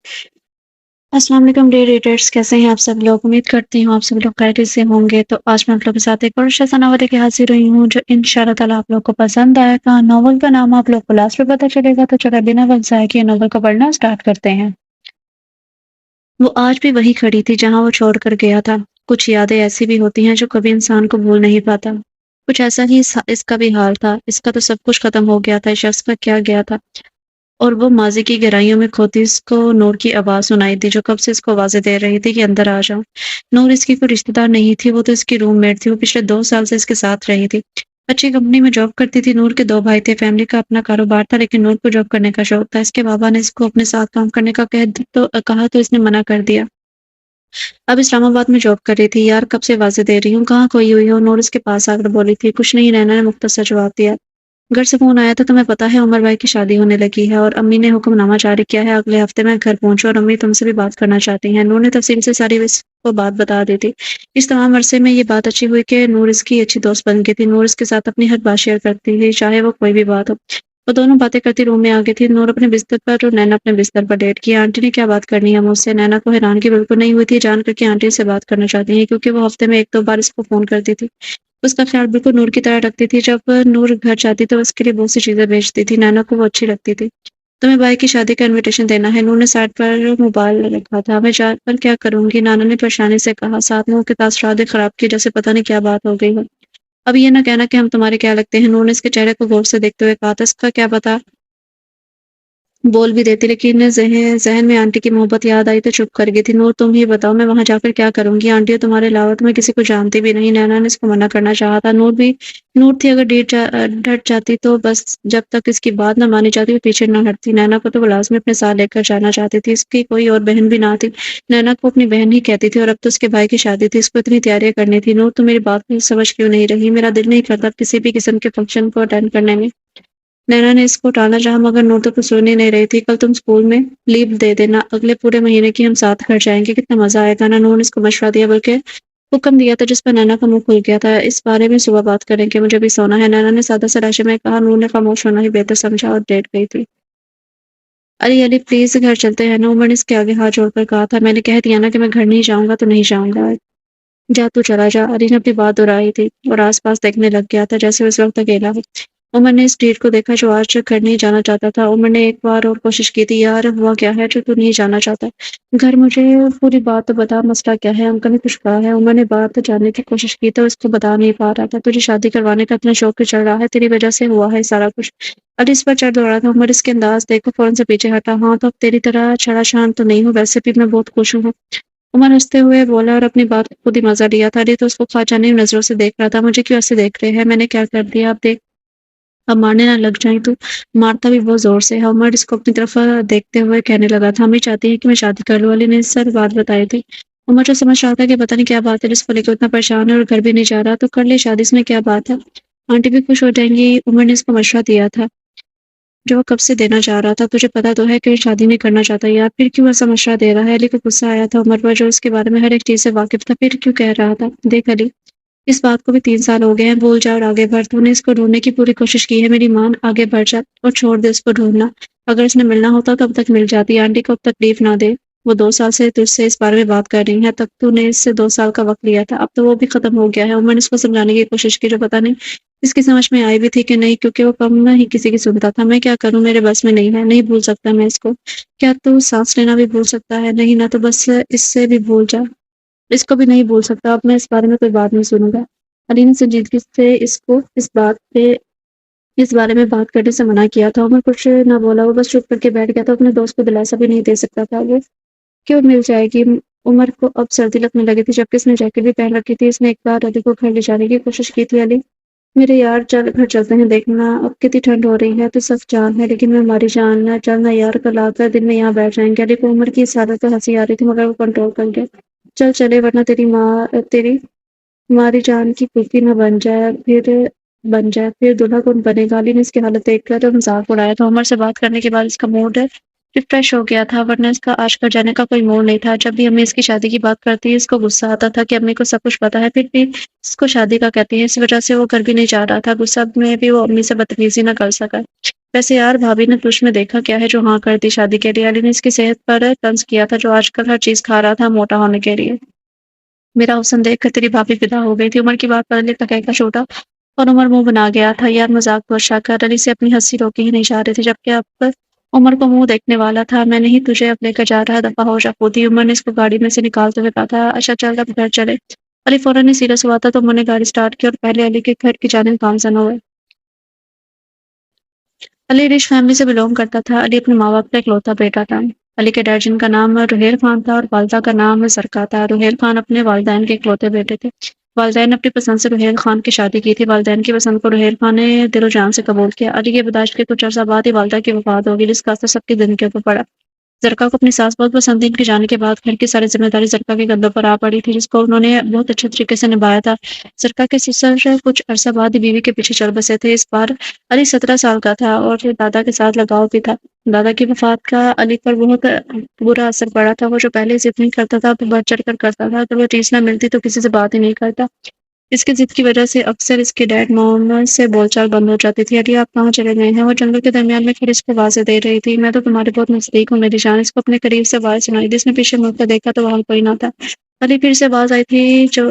السلام علیکم day readers, کیسے ہیں آپ سب لوگ؟ امید کرتی ہوں آپ سب لوگ خیریت سے ہوں گے۔ تو آج میں آپ لوگوں کے ساتھ ایک اور شیزہ ناول لے کے حاضر ہوئی ہوں جو ان شاء اللہ تعالیٰ آپ لوگ کو پسند آئے گا۔ ناول کا نام آپ لوگ کو لاسٹ میں پتہ چلے گا، تو چلو بنا وقت ضائع کیے ناول کو پڑھنا اسٹارٹ کرتے ہیں۔ وہ آج بھی وہی کھڑی تھی جہاں وہ چھوڑ کر گیا تھا۔ کچھ یادیں ایسی بھی ہوتی ہیں جو کبھی انسان کو بھول نہیں پاتا۔ کچھ ایسا ہی اس کا بھی حال تھا۔ اس کا تو سب کچھ ختم ہو گیا تھا، اس شخص کا کیا گیا تھا؟ اور وہ ماضی کی گہرائیوں میں کھوتی اس کو نور کی آواز سنائی دی جو کب سے اس کو آوازیں دے رہی تھی کہ اندر آ جاؤ۔ نور اس کی کوئی رشتہ دار نہیں تھی، وہ تو اس کی روم میٹ تھی۔ وہ پچھلے 2 سال سے اس کے ساتھ رہی تھی، اچھی کمپنی میں جاب کرتی تھی۔ نور کے 2 بھائی تھے، فیملی کا اپنا کاروبار تھا، لیکن نور کو جاب کرنے کا شوق تھا۔ اس کے بابا نے اس کو اپنے ساتھ کام کرنے کا کہا تو اس نے منع کر دیا۔ اب اسلام آباد میں جاب کر رہی تھی۔ یار کب سے واضح دے رہی ہوں، کہاں کھوئی ہوئی ہو؟ نور اس کے پاس آ کر بولی تھی۔ کچھ نہیں، نینا نے مختصر جواب دیا۔ گھر سے فون آیا تھا، تمہیں پتا ہے عمر بھائی کی شادی ہونے لگی ہے اور امی نے حکم نامہ جاری کیا ہے، اگلے ہفتے میں گھر پہنچو اور امی تم سے بھی بات کرنا چاہتی ہیں۔ نور نے تفصیل سے ساری اس کو بات بتا دی تھی۔ اس تمام عرصے میں یہ بات اچھی ہوئی کہ نور اس کی اچھی دوست بن گئی تھی۔ نور اس کے ساتھ اپنی ہر بات شیئر کرتی تھی، چاہے وہ کوئی بھی بات ہو۔ وہ دونوں باتیں کرتی روم میں آ گئی تھی، نور اپنے بستر پر اور نینا اپنے بستر پر لیٹ گئی۔ آنٹی نے کیا بات کرنی ہے مجھ سے؟ نینا کو حیرانگی بالکل نہیں ہوئی تھی جان کر کے آنٹی سے بات کرنا چاہتی ہیں، کیونکہ وہ ہفتے میں 1-2 بار اس کو فون کرتی تھی۔ اس کا خیال بالکل نور کی طرح رکھتی تھی۔ جب نور گھر جاتی تو اس کے لیے بہت سی چیزیں بھیجتی تھی، نینا کو وہ اچھی لگتی تھی۔ تمہیں بھائی کی شادی کا انویٹیشن دینا ہے، نور نے سائڈ پر موبائل رکھا تھا۔ میں جا کر کیا کروں گی؟ نانا نے پریشانی سے کہا، ساتھ میں وہ کے تاثرات خراب کی جیسے پتہ نہیں کیا بات ہو گئی ہو۔ اب یہ نہ کہنا کہ ہم تمہارے کیا لگتے ہیں، نور نے اس کے چہرے کو غور سے دیکھتے ہوئے کہا تھا۔ اس کا کیا پتا بول بھی دیتی، لیکن ذہن میں آنٹی کی محبت یاد آئی تو چپ کر گئی تھی۔ نور تم ہی بتاؤ میں وہاں جا کر کیا کروں گی؟ آنٹی اور تمہارے علاوہ تو میں کسی کو جانتی بھی نہیں۔ نینا نے اس کو منع کرنا چاہا تھا۔ نور تھی، اگر ڈٹ جاتی تو بس، جب تک اس کی بات نہ مانی جاتی وہ پیچھے نہ ہٹتی۔ نینا کو تو وہ لازمی اپنے ساتھ لے کر جانا چاہتی تھی، اس کی کوئی اور بہن بھی نہ تھی۔ نینا کو اپنی بہن ہی کہتی تھی، اور اب تو اس کے بھائی کی شادی تھی، اس کو اتنی تیاریاں کرنی تھی۔ نور تم میری بات کو سمجھ کیوں نہیں رہی؟ میرا دل نہیں کرتا کسی بھی قسم کے فنکشن کو اٹینڈ کرنے میں۔ نینا نے اس کو ٹالا چاہا مگر نور تو کچھ سن ہی نہیں رہی تھی۔ کل تم اسکول میں لیو دے دینا، اگلے پورے مہینے کی ہم ساتھ گھر جائیں گے، کتنا مزہ آئے گا نا؟ نور نے اس کو مشورہ دیا، بلکہ حکم دیا تھا، جس پر نینا کا منہ کھل گیا تھا۔ اس بارے میں صبح بات کریں گے، مجھے بھی سونا ہے، نینا نے سادہ سے لہجے میں کہا۔ نور نے خاموش ہونا ہی بہتر سمجھا اور لیٹ گئی تھی۔ علی علی پلیز گھر چلتے ہیں نا، عمر نے اس کے آگے ہاتھ جوڑ کر کہا تھا۔ میں نے کہہ دیا نا کہ میں گھر نہیں جاؤں گا تو نہیں جاؤں گا، جا تو چلا جا۔ علی نے اپنی بات دہرائی تھی اور آس پاس دیکھنے لگ گیا تھا جیسے اس وقت اکیلا ہو۔ عمر نے اس ڈیٹ کو دیکھا جو آج گھر نہیں جانا چاہتا تھا۔ عمر نے ایک بار اور کوشش کی تھی، یار ہوا کیا ہے جو تو نہیں جانا چاہتا گھر؟ مجھے پوری بات تو بتا، مسئلہ کیا ہے؟ انکل نے کچھ کہا ہے؟ عمر نے بات جاننے کی کوشش کی تو اس کو بتا نہیں پا رہا تھا۔ تجھے شادی کروانے کا اتنا شوق چڑھ رہا ہے، تیری وجہ سے ہوا ہے سارا کچھ۔ علی اس پر چڑھ دوڑا تھا۔ عمر اس کے انداز دیکھ کر فوراً سے پیچھے ہٹا۔ ہاں تو اب تیری طرح چھڑا چھان تو نہیں ہوں، ویسے بھی میں بہت خوش ہوں۔ عمر ہنستے ہوئے بولا اور اپنی بات کو خود ہی مزہ لیا تھا۔ علی تو اس کو کھا جانے نظروں سے دیکھ رہا تھا۔ مجھے کیوں ایسے دیکھ رہے ہیں؟ میں نے کیا کر دیا؟ اب دیکھ، اب مارنے نہ لگ جائیں تو؟ مارتا بھی بہت زور سے ہے۔ عمر اس کو اپنی طرف دیکھتے ہوئے کہنے لگا تھا، امی چاہتی ہے کہ میں شادی کر لوں۔ علی نے اس سر بات بتائی تھی۔ عمر جو سمجھ رہا تھا کہ پتہ نہیں کیا بات ہے جس کو لے کے اتنا پریشان ہے اور گھر بھی نہیں جا رہا، تو کر لے شادی، اس میں کیا بات ہے، آنٹی بھی خوش ہو جائیں گی۔ عمر نے اس کو مشورہ دیا تھا جو وہ کب سے دینا چاہ رہا تھا۔ تجھے پتا تو ہے کہ شادی نہیں کرنا چاہتا، یار پھر کیوں ایسا مشورہ دے رہا ہے؟ علی کو غصہ آیا تھا عمر پر جو اس کے بارے میں ہر ایک چیز سے واقف تھا۔ پھر کیوں کہہ رہا تھا؟ دیکھ علی، اس بات کو بھی 3 سال ہو گئے ہیں، بھول جا اور آگے بڑھ۔ تو نے اس کو ڈھونڈنے کی پوری کوشش کی ہے، میری مان آگے بڑھ جا اور چھوڑ دے اس کو ڈھونڈنا۔ اگر اس نے ملنا ہوتا تو اب تک مل جاتی، آنٹی کو اب تکلیف نہ دے۔ وہ 2 سال سے تجھ سے اس بارے میں بات کر رہی ہے، تب تو نے اس سے 2 سال کا وقت لیا تھا، اب تو وہ بھی ختم ہو گیا ہے۔ عمر نے اس کو سمجھانے کی کوشش کی جو پتہ نہیں اس کی سمجھ میں آئی بھی تھی کہ نہیں، کیونکہ وہ کم نہ ہی کسی کی سنتا تھا۔ میں کیا کروں، میرے بس میں نہیں ہے، نہیں بھول سکتا میں اس کو۔ کیا تو سانس لینا بھی بھول سکتا ہے؟ نہیں نہ، تو بس اس سے بھی بھول جا، اس کو بھی نہیں بھول سکتا۔ اب میں اس بارے میں کوئی بات نہیں سنوں گا۔ علی نے سنجیدگی سے اس کو اس بارے میں بات کرنے سے منع کیا تھا۔ عمر کچھ نہ بولا، وہ بس چپ کر کے بیٹھ گیا تھا۔ اپنے دوست کو دلاسا بھی نہیں دے سکتا تھا، وہ کیوں مل جائے گی؟ عمر کو اب سردی لگنے لگی تھی جبکہ اس نے جیکٹ بھی پہن رکھی تھی۔ اس نے ایک بار علی کو گھر لے جانے کی کوشش کی تھی۔ علی میرے یار چل گھر چلتے ہیں، دیکھنا اب کتنی ٹھنڈ ہو رہی ہے، تو سخت جان ہے لیکن میں ہماری جان نہ چلنا یار، کل آ کر دن میں یہاں بیٹھ جائیں گے۔ علی کو عمر کی اس حالت پہ ہنسی آ رہی تھی مگر وہ کنٹرول کر گیا۔ چل چلے ورنہ تیری ہماری جان کی پھوپھی نہ بن جائے پھر دلہا کون بنے گا؟ علی نے اس کی حالت دیکھ کر مذاق اڑایا تھا۔ عمر سے بات کرنے کے بعد اس کا موڈ ریفریش ہو گیا تھا، ورنہ اس کا آج کل جانے کا کوئی موڈ نہیں تھا۔ جب بھی امی اس کی شادی کی بات کرتی ہے اس کو غصہ آتا تھا کہ امی کو سب کچھ پتا ہے پھر بھی اس کو شادی کا کہتی ہے، اس وجہ سے وہ گھر بھی نہیں جا رہا تھا۔ غصہ میں بھی وہ امی سے بدتمیزی نہ کر سکا۔ ویسے یار بھابی نے تجھ میں دیکھا کیا ہے جو ہاں کر دی شادی کے لیے؟ علی نے اس کی صحت پر طنز کیا تھا جو آج کل ہر چیز کھا رہا تھا موٹا ہونے کے لیے۔ میرا حسن دیکھ کر تیری بھابھی فدا ہو گئی تھی، عمر کی بات پر علی کا کہکا چھوٹا اور عمر منہ بنا گیا تھا۔ یار مذاق کو اچھا کر، علی سے اپنی ہنسی روکی ہی نہیں جا رہی تھی جبکہ اب عمر کو منہ دیکھنے والا تھا۔ میں نہیں تجھے اب لے کر جا رہا، دفعہ ہو جا خود ہی، عمر نے اس کو گاڑی میں سے نکالتے ہوئے کہا تھا۔ اچھا چل اب گھر چلے۔ علی فوراً ہی سیریس ہوا تھا تو عمر نے گاڑی سٹارٹ کی اور پہلے علی کے گھر کی جانب گامزن ہوئے۔ علی رچ فیملی سے بلونگ کرتا تھا۔ علی اپنے ماں باپ کا اکلوتا بیٹا تھا۔ علی کے ڈیڈ جن کا نام رحیل خان تھا اور والدہ کا نام زرکا تھا۔ رحیل خان اپنے والدین کے اکلوتے بیٹے تھے۔ والدین نے اپنی پسند سے رحیل خان کی شادی کی تھی۔ والدین کی پسند کو رحیل خان نے دل و جان سے قبول کیا۔ علی کی پیدائش کے کچھ عرصہ بعد ہی والدہ کی وفات ہوگی جس کا اثر سب کے دل کے اوپر پڑا۔ زرکا کو اپنی ساس بہت پسند تھی۔ ان کے جانے کے بعد گھر کی ساری ذمہ داری زرکا کے کندھوں پر آ پڑی تھی جس کو انہوں نے بہت اچھے طریقے سے نبھایا تھا۔ زرکا کے سسر کچھ عرصہ بعد ہی بیوی کے پیچھے چل بسے تھے۔ اس بار علی 17 سال کا تھا اور دادا کے ساتھ لگاؤ بھی تھا۔ دادا کی وفات کا علی پر بہت برا اثر پڑا تھا۔ وہ جو پہلے ضد نہیں کرتا تھا تو بڑھ چڑھ کر کرتا تھا، اگر وہ چیز نہ ملتی تو کسی سے بات ہی نہیں کرتا۔ اس کی ضد کی وجہ سے اکثر اس کے ڈیڈ موم سے بول چال بند ہو جاتی تھی۔ علی آپ کہاں چلے گئے ہیں؟ وہ جنگل کے درمیان میں کھڑی اس کو آوازیں دے رہی تھی۔ میں تو تمہارے بہت نزدیک ہوں میری جان۔ اس کو اپنے قریب سے آواز سنائی دی۔ اس نے پیچھے مڑ کر دیکھا تو وہاں کوئی نہ تھا۔ علی پھر سے آواز آئی تھی جو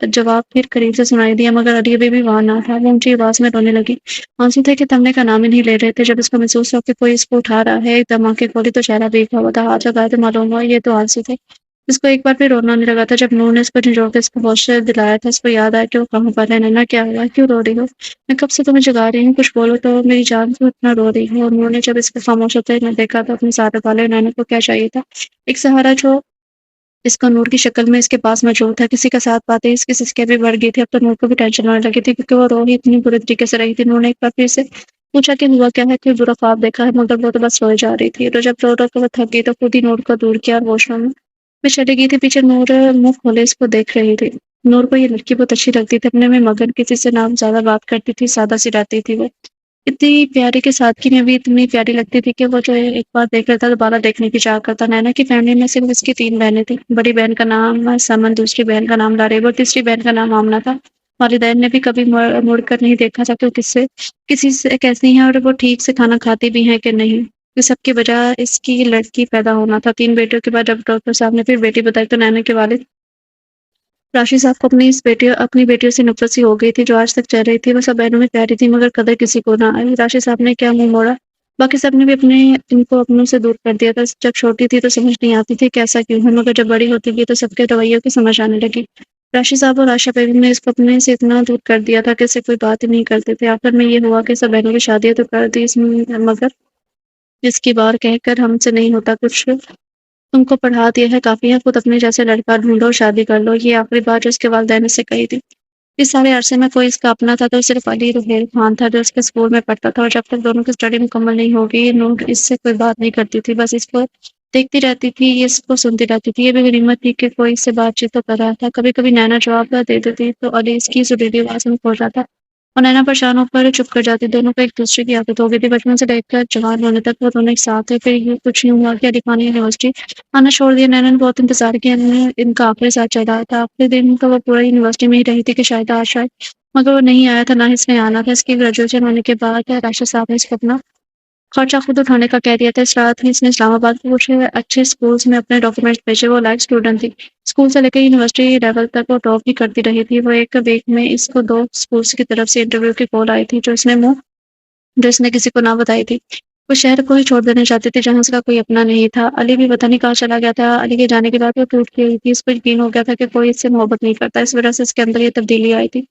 جواب پھر قریب سے سنائی دیا مگر علی ابھی بھی وہاں نہ تھا۔ وہ اونچی آواز میں رونے لگی۔ آنسو تھے کہ تھمنے کا نام ہی نہیں لے رہے تھے۔ جب اس کو محسوس ہوا کہ کوئی اس کو اٹھا رہا ہے، ایک دم آنکھیں کھولی تو چہرہ بھیگا ہوا تھا۔ ہاتھ لگائے تو معلوم ہوا یہ تو آنسو تھے۔ اس کو ایک بار پھر رونا آنے لگا تھا جب نور نے اس کو جھنجھوڑ کے اس کو ہوش دلایا تھا۔ اس کو یاد آیا کہ وہ کہاں پر ہے۔ نینا کیا ہوا؟ کیوں رو رہی ہو؟ میں کب سے تمہیں جگا رہی ہوں، کچھ بولو تو میری جان کیوں اتنا رو رہی ہو؟ نور نے جب اس کو خاموش ہوتے نہ دیکھا تو اپنے ساتھ والے نینا کو کیا چاہیے تھا؟ ایک سہارا جو اس کا نور کی شکل میں اس کے پاس موجود تھا۔ کسی کا ساتھ پاتے ہی اس کی سسکیاں بھی بڑھ گئی تھی۔ اب تو نور کو بھی ٹینشن ہونے لگی تھی کیونکہ وہ رو ہی اتنی برے طریقے سے رہی تھی۔ نور نے ایک بار پھر سے پوچھا کہ ہوا کیا ہے، کوئی برا خواب دیکھا ہے؟ مگر وہ تو بس روئے جا رہی تھی۔ تو جب رو کر وہ تھک گئی تو خود ہی نور کو دور کیا اور واش روم میں چلی گئی تھی۔ پیچھے نور منہ کھولے اس کو دیکھ رہی تھی۔ نور کو یہ لڑکی بہت اچھی لگتی تھی، اپنے میں مگن، کسی سے نہ زیادہ بات کرتی تھی، سادہ سی رہتی تھی۔ وہ اتنی پیاری کے سادگی میں بھی اتنی پیاری لگتی تھی کہ وہ جو ایک بار دیکھ لیتا دوبارہ دیکھنے کی چاہ کرتا۔ نینا کی فیملی میں صرف اس کی 3 بہنیں تھیں۔ بڑی بہن کا نام سمن، دوسری بہن کا نام لاریب اور تیسری بہن کا نام آمنہ تھا۔ والدین نے بھی کبھی مڑ کر نہیں دیکھا تھا کہ وہ کسی سے کیسی ہیں اور وہ ٹھیک سے کھانا کھاتی بھی ہیں کہ نہیں۔ اس سب کی وجہ اس کی لڑکی پیدا ہونا تھا۔ 3 بیٹیوں کے بعد جب ڈاکٹر صاحب نے پھر بیٹی بتائی تو نینا کے والد راشد صاحب کو اپنی بیٹیوں سے نفرت سی ہو گئی تھی جو آج تک چل رہی تھی۔ وہ سب بہنوں میں پیاری تھی مگر قدر کسی کو نہ آئی۔ راشد صاحب نے کیا منہ موڑا، باقی سب نے بھی ان کو اپنوں سے دور کر دیا تھا۔ جب چھوٹی تھی تو سمجھ نہیں آتی تھی کیسا کیوں ہے، مگر جب بڑی ہوتی گئی تو سب کے رویوں کی سمجھ آنے لگی۔ راشد صاحب اور عائشہ بیگم نے اس کو اپنے سے اتنا دور کر دیا تھا کہ اس سے کوئی بات ہی نہیں کرتے تھے۔ آخر میں یہ ہوا کہ سب بہنوں کی شادیاں تو کر دی مگر اس کی بار کہہ کر ہم سے نہیں ہوتا کچھ، تم کو پڑھا دیا ہے کافی ہے، خود اپنے جیسے لڑکا ڈھونڈو، شادی کر لو۔ یہ آخری بات جو اس کے والدین نے سے کہی تھی۔ اس سارے عرصے میں کوئی اس کا اپنا تھا تو صرف علی رحیل خان تھا جو اس کے اسکول میں پڑھتا تھا، اور جب تک دونوں کی اسٹڈی مکمل نہیں ہوگی نور اس سے کوئی بات نہیں کرتی تھی، بس اس کو دیکھتی رہتی تھی، یہ اس کو سنتی رہتی تھی۔ یہ بھی غنیمت تھی کہ کوئی اس سے بات چیت تو کر رہا تھا۔ کبھی کبھی نینا جواب دے دیتی تو علی اس کی سریلی آواز میں کھو جاتا اور نینا پریشان ہو کر چپ کر جاتی۔ دونوں کو ایک دوسرے کی عادت ہو گئی تھی بچپن سے لے کر جوان ہونے تک وہ دونوں ایک ساتھ تھے۔ پھر یہ کچھ یوں ہوا کہ علی خان نے یونیورسٹی آنا چھوڑ دیا۔ نینا نے بہت انتظار کیا، ان کا آخری ساتھ چلا تھا۔ آخری دن تو وہ پورا یونیورسٹی میں ہی رہی تھی کہ شاید آج آئے، مگر وہ نہیں آیا تھا، نہ ہی اس نے آنا تھا۔ اس کی گریجویشن ہونے کے بعد راشد صاحب نے اس کو اپنا خرچہ خود اٹھانے کا کہہ دیا تھا۔ اس رات ہی اس نے اسلام آباد کے کچھ اچھے اسکولز میں اپنے ڈاکومنٹس بھیجے۔ وہ لائق اسٹوڈنٹ تھی، اسکول سے لے کے یونیورسٹی لیول تک وہ ٹاپ ہی کرتی رہی تھی۔ وہ ایک ویک میں اس کو 2 اسکولز کی طرف سے انٹرویو کی کال آئی تھی جو اس نے کسی کو نہ بتائی تھی۔ وہ شہر کو ہی چھوڑ دینا چاہتی تھی جہاں اس کا کوئی اپنا نہیں تھا۔ علی بھی پتہ نہیں کہاں چلا گیا تھا۔ علی کے جانے کے بعد وہ ٹوٹ گئی تھی۔ اس کو یقین ہو گیا تھا کہ کوئی اس سے محبت نہیں کرتا، اس وجہ سے اس کے اندر یہ تبدیلی آئی تھی۔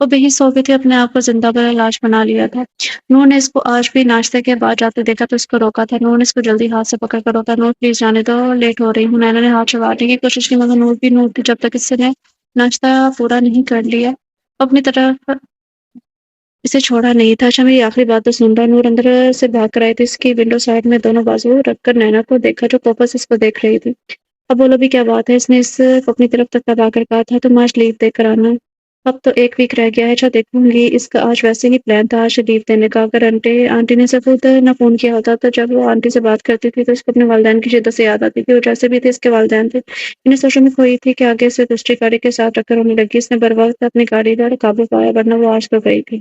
وہ بے حس ہو گئی تھی، اپنے آپ کو زندہ بلا لاش بنا لیا تھا۔ نور نے اس کو آج بھی ناشتے کے بعد جاتے دیکھا تو اس کو روکا تھا۔ نور نے اس کو جلدی ہاتھ سے پکڑ کر روکا، نور پلیز جانے دو، لیٹ ہو رہی ہوں۔ نینا نے ہاتھ چھڑوانے کی کوشش کی مگر نور تھی جب تک اس نے ناشتہ پورا نہیں کر لیا اپنی طرف اسے چھوڑا نہیں تھا۔ اچھا میری آخری بات تو سن رہا۔ نور اندر سے بھاگ کر آئی تھی، اس کی ونڈو سائڈ میں دونوں بازو رکھ کر نینا کو دیکھا جو واپس اس کو دیکھ رہی تھی۔ اب بولو بھی کیا بات ہے، اس نے اس کو اپنی طرف تک دبا کر کہا تھا، تم آج لیو دے کر آنا، اب تو 1 ویک رہ گیا ہے۔ اچھا دیکھوں گی، اس کا آج ویسے ہی پلان تھا آج لیو دینے کا۔ اگر آنٹی نے سے خود نہ فون کیا ہوتا تو جب وہ آنٹی سے بات کرتی تھی تو اس کو اپنے والدین کی شدت سے یاد آتی تھی، وہ جیسے بھی تھے اس کے والدین تھے۔ انہیں سوچوں میں کھوئی تھی کہ آگے سے دوسری گاڑی کے ساتھ ٹکر ہونے لگی۔ اس نے بر وقت اپنی گاڑی پر قابو پایا ورنہ وہ آج تو گئی تھی۔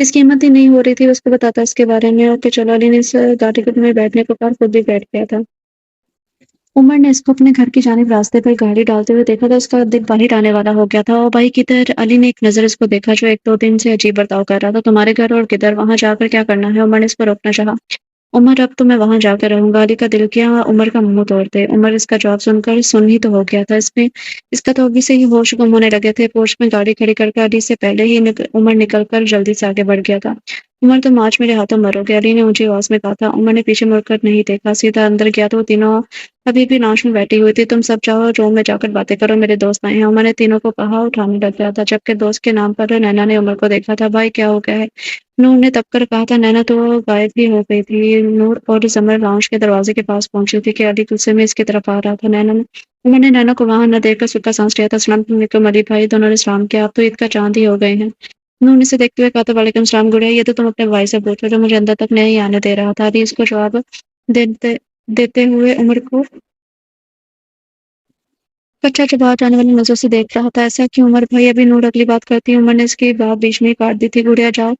اس کی ہمت ہی نہیں ہو رہی تھی اس کو بتاتا اس کے بارے میں، اور کہ چلو علی نے اس گاڑی میں بیٹھنے کو کہا، خود بھی بیٹھ گیا تھا۔ عمر نے اس کو اپنے گھر کی جانب راستے پر گاڑی ڈالتے ہوئے دیکھا تھا، اس کا دل باہر آنے والا ہو گیا تھا، اور بھائی کدھر؟ علی نے ایک نظر اس کو دیکھا جو ایک دو دن سے عجیب برتاؤ کر رہا تھا۔ تمہارے گھر اور کدھر؟ وہاں جا کر کیا کرنا ہے؟ عمر نے اس کو روکنا چاہا۔ عمر اب تو میں وہاں جا کر رہوں گا۔ علی کا دل کیا عمر کا منہ توڑ دے۔ عمر اس کا جواب سن کر سن ہی تو ہو گیا تھا، اس کا تو ابھی سے ہی ہوش گم ہونے لگے تھے۔ پورش میں گاڑی کھڑی کر کے علی سے پہلے ہی عمر نکل کر جلدی سے آگے بڑھ گیا تھا۔ عمر تم آج میرے ہاتھوں مرو گے، علی نے اونچی آواز میں کہا تھا۔ عمر نے پیچھے مڑ کر نہیں دیکھا، سیدھا اندر گیا تو وہ تینوں ابھی بھی لاؤنج میں بیٹھی ہوئی تھی۔ تم سب جاؤ روم میں جا کر باتیں کرو، میرے دوست آئے ہیں، عمر نے تینوں کو کہا، اٹھانے لگ گیا تھا، جبکہ دوست کے نام پر نینا نے عمر کو دیکھا تھا۔ بھائی کیا ہو گیا ہے؟ نور نے تب کر کہا تھا۔ نینا تو غائب ہی ہو گئی تھی۔ نور اور زمر لاؤنج کے دروازے کے پاس پہنچی تھی کہ علی غصے میں اس کی طرف آ رہا تھا۔ عمر نے نینا کو وہاں نہ دیکھ کر سکا سانس لیا تھا۔ السلام علیکم علی بھائی، دونوں نے سلام کیا۔ آپ تو عید کا چاند ہی ہو گئے ہیں۔ نور نے اسے دیکھتے ہوئے کہا تھا۔ وعلیکم السلام گڑیا، یہ تو تم اپنے بھائی سے پوچھو جو مجھے اندر تک نہیں آنے دے رہا تھا۔ علی اس کو جواب دیتے ہوئے عمر کو کچا چبا جانے والی نظر سے دیکھ رہا تھا۔ ایسا کیوں عمر بھائی؟ ابھی نور اگلی بات کرتی ہے۔ عمر نے اس کی بات بیچ میں ہی کاٹ دی تھی۔ گڑیا جاؤ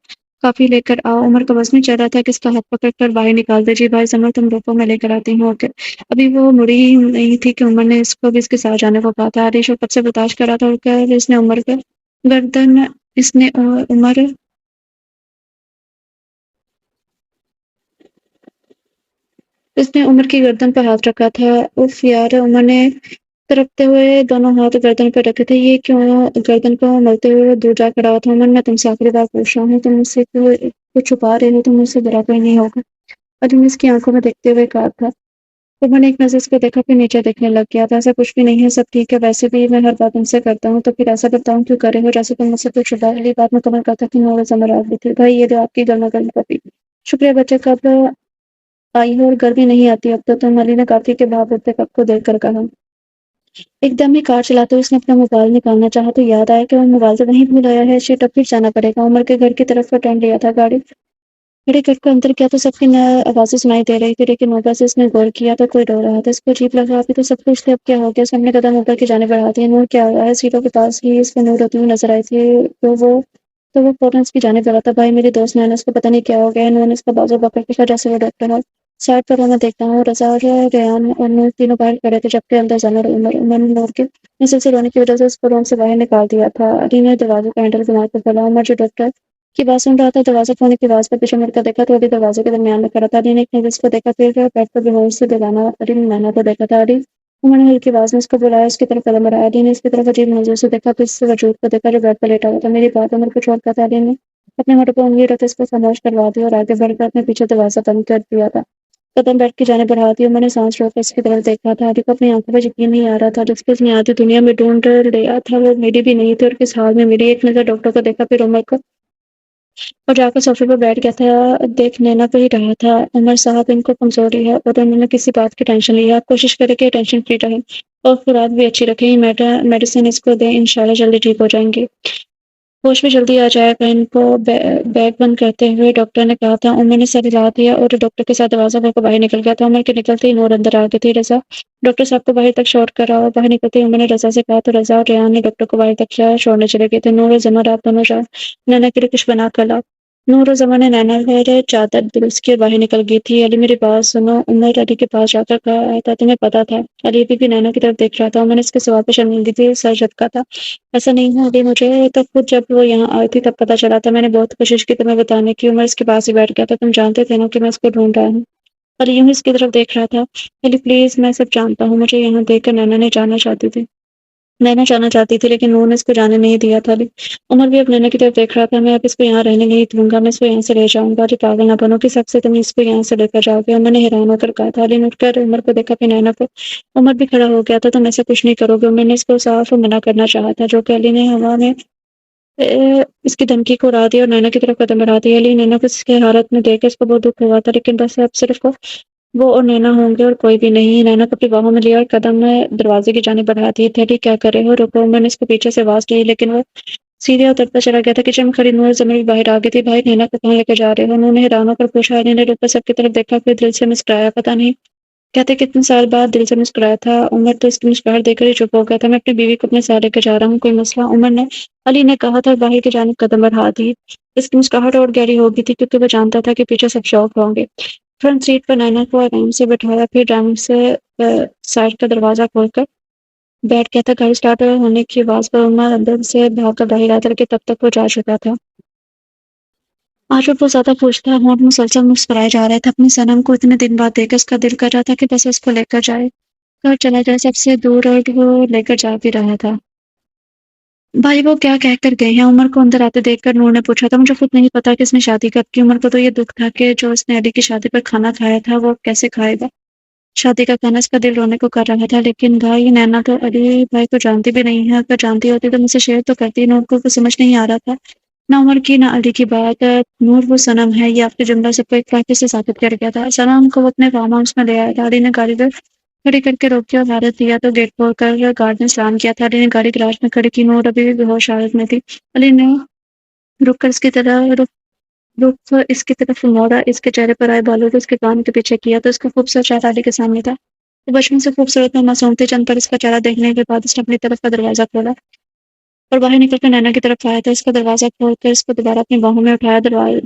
کافی لے کر آؤ۔ عمر کا بس نہیں چل رہا تھا کہ اس کا ہاتھ پکڑ کر باہر نکال دے۔ جی بھائی سمر تم روکو، میں لے کر آتی ہوں۔ اوکے۔ ابھی وہ مڑی ہی نہیں تھی کہ عمر نے اس کو بھی اس کے ساتھ جانے کو کہا تھا۔ عریش کب سے برداشت کر رہا تھا، اور کیا اس نے عمر کا گردن اس نے عمر اس نے عمر کی گردن پر ہاتھ رکھا تھا۔ اف یار، عمر نے ترپتے ہوئے دونوں ہاتھ گردن پر رکھے تھے۔ یہ کیوں گردن کو ملتے ہوئے دور جا کر رہا تھا۔ عمر میں تم سے آخری بار پوچھ رہا ہوں، تم مجھ سے کچھ چھپا رہے ہو، تم مجھ سے برا کوئی نہیں ہوگا، علی نے اس کی آنکھوں میں دیکھتے ہوئے کہا تھا۔ عمر نے ایک نظر اس کو دیکھا پھر نیچے دیکھنے لگ گیا تھا۔ ایسا کچھ بھی نہیں ہے، سب ٹھیک ہے، ویسے بھی میں ہر بات تم سے کرتا ہوں، تو پھر ایسا کرتا ہوں کیوں کر رہے ہو جیسے تم مجھ سے کچھ چھپا رہی بات مکمل کرتا کہ نور زمر آ گئی تھی۔ بھائی یہ جو آپ کی گرما گرمی کافی شکریہ بچے، کب آئی ہو اور گرمی نہیں آتی اب تو تم، علی نے کافی کے بعد ہوتے کب کو دیکھ کر کہا۔ ایک دم ہی کار چلاتے ہوئے اس نے اپنا موبائل نکالنا چاہا تو یاد آیا کہ وہ موبائل تو وہیں بھول آیا ہے، شیٹ اب پھر جانا پڑے گا۔ عمر کے گھر کی طرف کا ٹرن لیا تھا، گاڑی کھڑے کر کے اندر کیا تو سب کی آوازیں سنائی دے رہی تھی، لیکن اوپر سے اس نے غور کیا تو کوئی رو رہا تھا۔ اس کو عجیب لگا، ابھی تو سب کچھ تھے، اب کیا ہو گیا؟ سامنے قدم اوپر کی جانب بڑھا دیا۔ نور کیا ہوا ہے؟ سیٹوں کے پاس ہی اس کو نور ہوتی ہوئی نظر آئی تھی، تو وہ فوراً اس کی جانب بڑھا تھا۔ بھائی میری دوست نے اس کو پتہ نہیں کیا ہو گیا۔ انہوں نے اس کا بازو پکڑ کے کہا جیسے وہ ڈاکٹر ہو۔ سائڈ پر میں دیکھتا ہوں، رضا اور ریان اور نور تینوں باہر کھڑے تھے، جبکہ اندر زمر عمر نے نور کے نزل رونے کی وجہ سے اس کو روم سے باہر نکال دیا تھا۔ علی نے دروازے کا ہینڈل گھما کر بولا۔ عمر جو ڈاکٹر کی بات سن رہا تھا دروازے کھولنے کی آواز پر پیچھے مڑ کر دیکھا تو علی دروازے کے درمیان میں کھڑا تھا۔ علی نے ایک نظر اس کو دیکھا پھر بیٹھ کر بے ہوش سے دلانا علی نے نینا کو دیکھا تھا۔ علی، عمر نے ہلکی آواز میں اس کو بلایا، اس کی طرف قدم بڑھایا۔ علی نے اس کی طرف عجیب نظر سے دیکھا پھر اس وجود کو دیکھا جو بیڈ پر لیٹا ہوا تھا۔ میری بات عمر کو چھوڑ کر تھا۔ علی نے اپنے ہاتھوں پر انگلی رکھ اس کو خاموش کروا دی اور آگے بڑھ کر اپنے پیچھے دروازہ بند کر دیا تھا۔ قدم بیٹھ کی جانب بڑھا دی، عمر نے سانس روک کر اس کی طرف دیکھا تھا۔ علی کو اپنی آنکھوں پر یقین نہیں آ رہا تھا، جس کو اس نے آدھی دنیا میں ڈھونڈ لیا تھا وہ میری بھی نہیں تھی اور کس حال میں میری۔ ایک نظر ڈاکٹر کو دیکھا پھر عمر کو اور جا کر صوفے پر بیٹھ گیا تھا۔ دیکھ نینا پہ ہی رہا تھا۔ عمر صاحب ان کو کمزوری ہے اور انہوں نے کسی بات کی ٹینشن لی ہے، آپ کوشش کریں کہ ٹینشن فری رہیں اور خوراک بھی اچھی رکھیں، میڈیسن اس کو دیں، انشاءاللہ جلدی ٹھیک ہو جائیں گے، ہوش بھی جلدی آ جائے گا ان کو۔ بیگ بند کرتے ہوئے ڈاکٹر نے کہا تھا۔ عمر نے سر ہلا دیا اور ڈاکٹر کے ساتھ دروازہ کھول کر باہر نکل گیا تھا۔ عمر کے نکلتے ہی نور اندر آ گئی تھی۔ رضا، ڈاکٹر صاحب کو باہر تک شور کرا اور باہر نکلتے ہی عمر نے رضا سے کہا تو رضا اور ریان نے ڈاکٹر کو باہر تک چھوڑنے چلے گئے تھے۔ نور اور زمر آپ دونوں جاؤ، نینا کے لیے کچھ بنا کر لاؤ۔ نور اور زمر نے نینا گھر چادر درست کی اور باہر نکل گئی تھی۔ علی میری بات سنو، عمر علی کے پاس جا کر کہا تھا تمہیں پتا تھا؟ علی ابھی بھی نینا کی طرف دیکھ رہا تھا۔ عمر نے اس کے سوال پہ شرمندگی سے سر جھٹکا تھا۔ ایسا نہیں ہے علی، مجھے تو خود جب وہ یہاں آئی تھی تب پتا چلا تھا، میں نے بہت کوشش کی تمہیں بتانے کی۔ عمر اس کے پاس ہی بیٹھ گیا تھا۔ تم جانتے تھے نا کہ میں اس کو ڈھونڈ رہا ہوں؟ علی یوں ہی اس کی طرف دیکھ رہا تھا۔ علی پلیز، میں سب جانتا ہوں، مجھے یہاں دیکھ کر نینا جانا چاہتی تھی لیکن انہوں نے اس کو جانے نہیں دیا تھا۔ علی، عمر بھی اب نینا کی طرف دیکھ رہا تھا۔ میں اب اس کو یہاں رہنے نہیں دوں گا، میں اس کو یہاں سے لے جاؤں گا۔ علی پاگل نہ بنو، کس حق سے تم اس کو یہاں سے لے کر جاؤ گے؟ عمر نے حیران ہو کر کہا تھا۔ علی نے اٹھ کر عمر کو دیکھا پھر نینا کو۔ عمر بھی کھڑا ہو گیا تھا۔ تم ایسا کچھ نہیں کرو گے؟ عمر نے اس کو صاف منع کرنا چاہا تھا، جو کہ علی نے ہوا میں اس کی دھمکی کو اڑا دیا اور نینا کی طرف قدم بڑھا دیا۔ علی نینا کو اس کے حالت میں دیکھ کے اس کو بہت دکھ ہوا تھا، لیکن بس اب صرف وہ اور نینا ہوں گے اور کوئی بھی نہیں۔ نینا کو اپنی باہوں میں لیا اور قدم دروازے کی جانب بڑھا دیے تھے۔ علی کیا کر رہے ہو؟ رکو، عمر نے اس کو پیچھے سے آواز دی لیکن وہ سیدھے اترتا چلا گیا تھا۔ کچن میں کھڑی نور زمین باہر آ گئی تھی۔ بھائی نینا کو کہاں لے کے جا رہے ہو؟ انہوں نے حیران ہو کر پوچھا۔ علی نے روپر سب کی طرف دیکھا پھر دل سے مسکرایا۔ پتہ نہیں کہتے کتنے سال بعد دل سے مسکرایا تھا۔ عمر تو اس کی مسکراہٹ دیکھ کر ہی چپ ہو گیا تھا۔ میں اپنی بیوی کو اپنے ساتھ لے کر جا رہا ہوں، کوئی مسئلہ؟ علی نے کہا تھا اور باہر کی جانب قدم بڑھا دی۔ اس کی مسکراہٹ اور گہری ہو گئی تھی کیونکہ وہ جانتا تھا کہ پیچھے سب شوق ہوں گے۔ فرنٹ سیٹ پر نینا کو آرام سے بٹھایا، پھر ڈرائیونگ سے سائڈ کا دروازہ کھول کر بیٹھ گیا تھا۔ گاڑی سٹارٹ ہونے کی آواز پر عمر اندر سے بھاگ کر باہر آیا تھا، لیکن تب تک وہ جا چکا تھا۔ آج وہ بہت زیادہ خوش تھا، ہونٹ مسلسل مسکرائے جا رہے تھے۔ اپنی صنم کو اتنے دن بعد دیکھ کر اس کا دل کر رہا تھا کہ بس اس کو لے کر جائے، گھر چلا جائے سب سے دور، اور وہ لے کر جا بھی رہا تھا۔ بھائی وہ کیا کہہ کر گئے ہیں؟ عمر کو اندر آتے دیکھ کر نور نے پوچھا تھا۔ مجھے خود نہیں پتا کہ اس نے شادی کب کی۔ عمر کو تو یہ دکھ تھا کہ جو اس نے علی کی شادی پر کھانا کھایا تھا وہ اب کیسے کھائے گا۔ شادی کا کھانا اس کا دل رونے کو کر رہا تھا، لیکن بھائی نینا تو علی بھائی کو جانتی بھی نہیں ہے، اگر جانتی ہوتی تو مجھ سے شیئر تو کرتی۔ نور کو سمجھ نہیں آ رہا تھا، نہ عمر کی نہ علی کی بات۔ نور وہ صنم ہے، یہ آپ کے جملہ سب کو ایک واقعے سے ثابت کر گیا تھا۔ صنم کو وہ اپنے فارم ہاؤس میں لے آیا تھا۔ علی نے گاڑی پر کھڑی کر کے روک دیا اور حالت دیا تو گیٹ کھول کر گارڈ نے سلام کیا تھا۔ علی نے گاڑی گراج میں کھڑی کی، نور ابھی بھی بے ہوش حالت میں تھی۔ علی نے رک کر اس کی طرف موڑا، اس کے چہرے پر آئے بالوں کو اس کے کان کے پیچھے کیا تو اس کا خوبصورت چہرہ علی کے سامنے تھا۔ وہ بچپن سے خوبصورت اور معصوم تھی۔ چند پر اس کا چہرہ دیکھنے کے بعد اس نے اپنی طرف کا دروازہ کھولا اور باہر نکل کر نینا کی طرف آیا تھا۔ اس کا دروازہ کھول کر اس کو دوبارہ اپنی باہوں میں اٹھایا،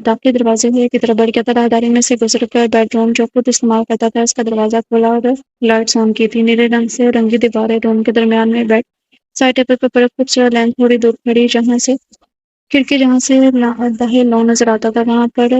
داخلی دروازے ہوئے کی طرف بڑھ گیا تھا۔ راہداری میں سے گزر کر بیڈ روم جو خود استعمال کرتا تھا اس کا دروازہ کھولا اور لائٹس آن کی تھی۔ نیلے رنگ سے رنگی دیواریں، روم کے درمیان میں بیڈ، سائڈ ٹیبل پر پڑا خوبصورت لیمپ، تھوڑی دور کھڑی کھڑکی جہاں سے باہر لون نظر آتا تھا، وہاں پر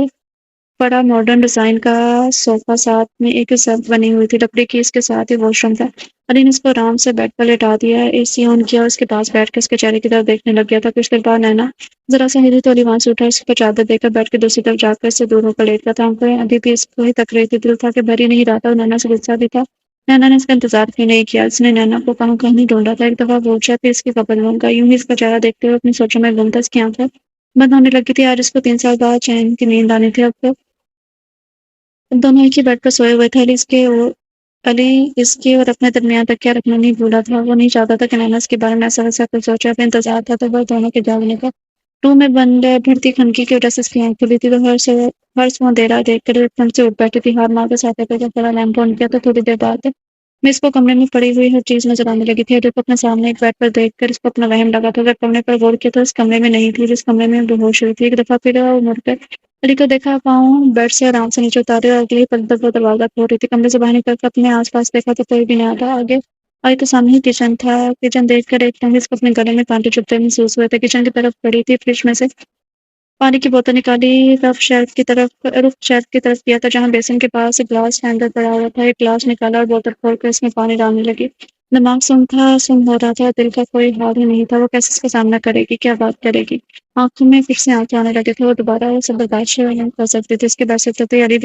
بڑا ماڈرن ڈیزائن کا صوفہ، ساتھ میں ایک سیلف بنی ہوئی تھی لکڑی کی، اس کے ساتھ ہی واش روم تھا۔ علی نے اس کو آرام سے بیڈ پر لٹا دیا، اے سی آن کیا اور اس کے پاس بیٹھ کر اس کے چہرے کی طرف دیکھنے لگ گیا تھا۔ کچھ دیر بعد نینا ذرا سا ہلی تو علی وہاں سے اٹھا، اس پر چادر دے کر بیڈ کے دوسری طرف جا کر اس سے دور ہو کر لیٹ گیا تھا۔ آنکھیں ابھی بھی اس کو ہی تک رہی تھی، دل تھا کہ بھر ہی نہیں رہا تھا اور نینا سے غصہ بھی تھا۔ نینا نے اس کا انتظار کیوں نہیں کیا؟ اس نے نینا کو کہاں کہیں نہیں ڈھونڈا تھا، ایک دفعہ بول جائے پھر اس کی قبر لوں گا۔ یوں ہی اس کا چہرہ دیکھتے ہوئے اپنی سوچوں میں گم تھا۔ اس کی آنکھیں بند ہونے لگی تھی۔ آج اس کو 3 سال بعد چین کی نیند آنی تھی۔ اب دونوں ایک ہی بیڈ پر سوئے ہوئے تھے۔ علی اس کے اور اپنے درمیان تکیہ رکھنا نہیں بھولا تھا۔ وہ نہیں چاہتا تھا کہ نینا اس کے بارے میں ایسا ویسا کچھ سوچے۔ اب انتظار تھا تو وہ دونوں کے جاگنے کا۔ روم میں بند بھرتی کھنکی کی وجہ سے اس کی آنکھ کھلی تھی، تو ہر اندھیرا دیکھ کر ٹھنڈ سے اٹھ بیٹھی تھی۔ ہاتھ مار کے ساتھ پہ جب بڑا لیمپ آن کیا تو تھوڑی دیر بعد میں اس کو کمرے میں پڑی ہوئی ہر چیز نظر آنے لگی تھی۔ علی کو اپنے سامنے ایک بیڈ پر دیکھ کر اس کو اپنا وہم لگا تھا۔ جب کمرے پر غور کیا تو اس کمرے میں نہیں تھی جس کمرے میں بے ہوش ہوئی تھی۔ ایک دفعہ پھر مڑ کر علی کو دیکھا، پاؤں بیڈ سے آرام سے نیچے اتارے اور اگلی پل تک وہ دروازہ کھول رہی تھی۔ کمرے سے باہر نکل کر اپنے آس پاس دیکھا تو کوئی بھی نہ تھا۔ آگے آئی تو سامنے ہی کچن تھا۔ کچن دیکھ کر ایک دم اس کو اپنے گلے میں کانٹے چبھتے محسوس ہوئے تھے۔ کچن کی طرف بڑھی تھی، فریج میں سے پانی کی بوتل نکالی، رف شیلف کی طرف کیا تھا جہاں بیسن کے پاس ایک گلاس ہینڈل پڑا ہوا تھا۔ ایک گلاس نکالا اور بوتل کھول کر اس میں پانی ڈالنے لگی۔ دماغ سن ہو رہا تھا، دل کا کوئی حال ہی نہیں تھا۔ وہ کیسے اس کا سامنا کرے گی، کیا بات کرے گی؟ آنکھوں میں پھر سے آنکھ آنے لگے تھے۔ وہ دوبارہ وہ سب برداشت نہیں کر سکتی تھی۔ اس کے بعد سکتے تھے علی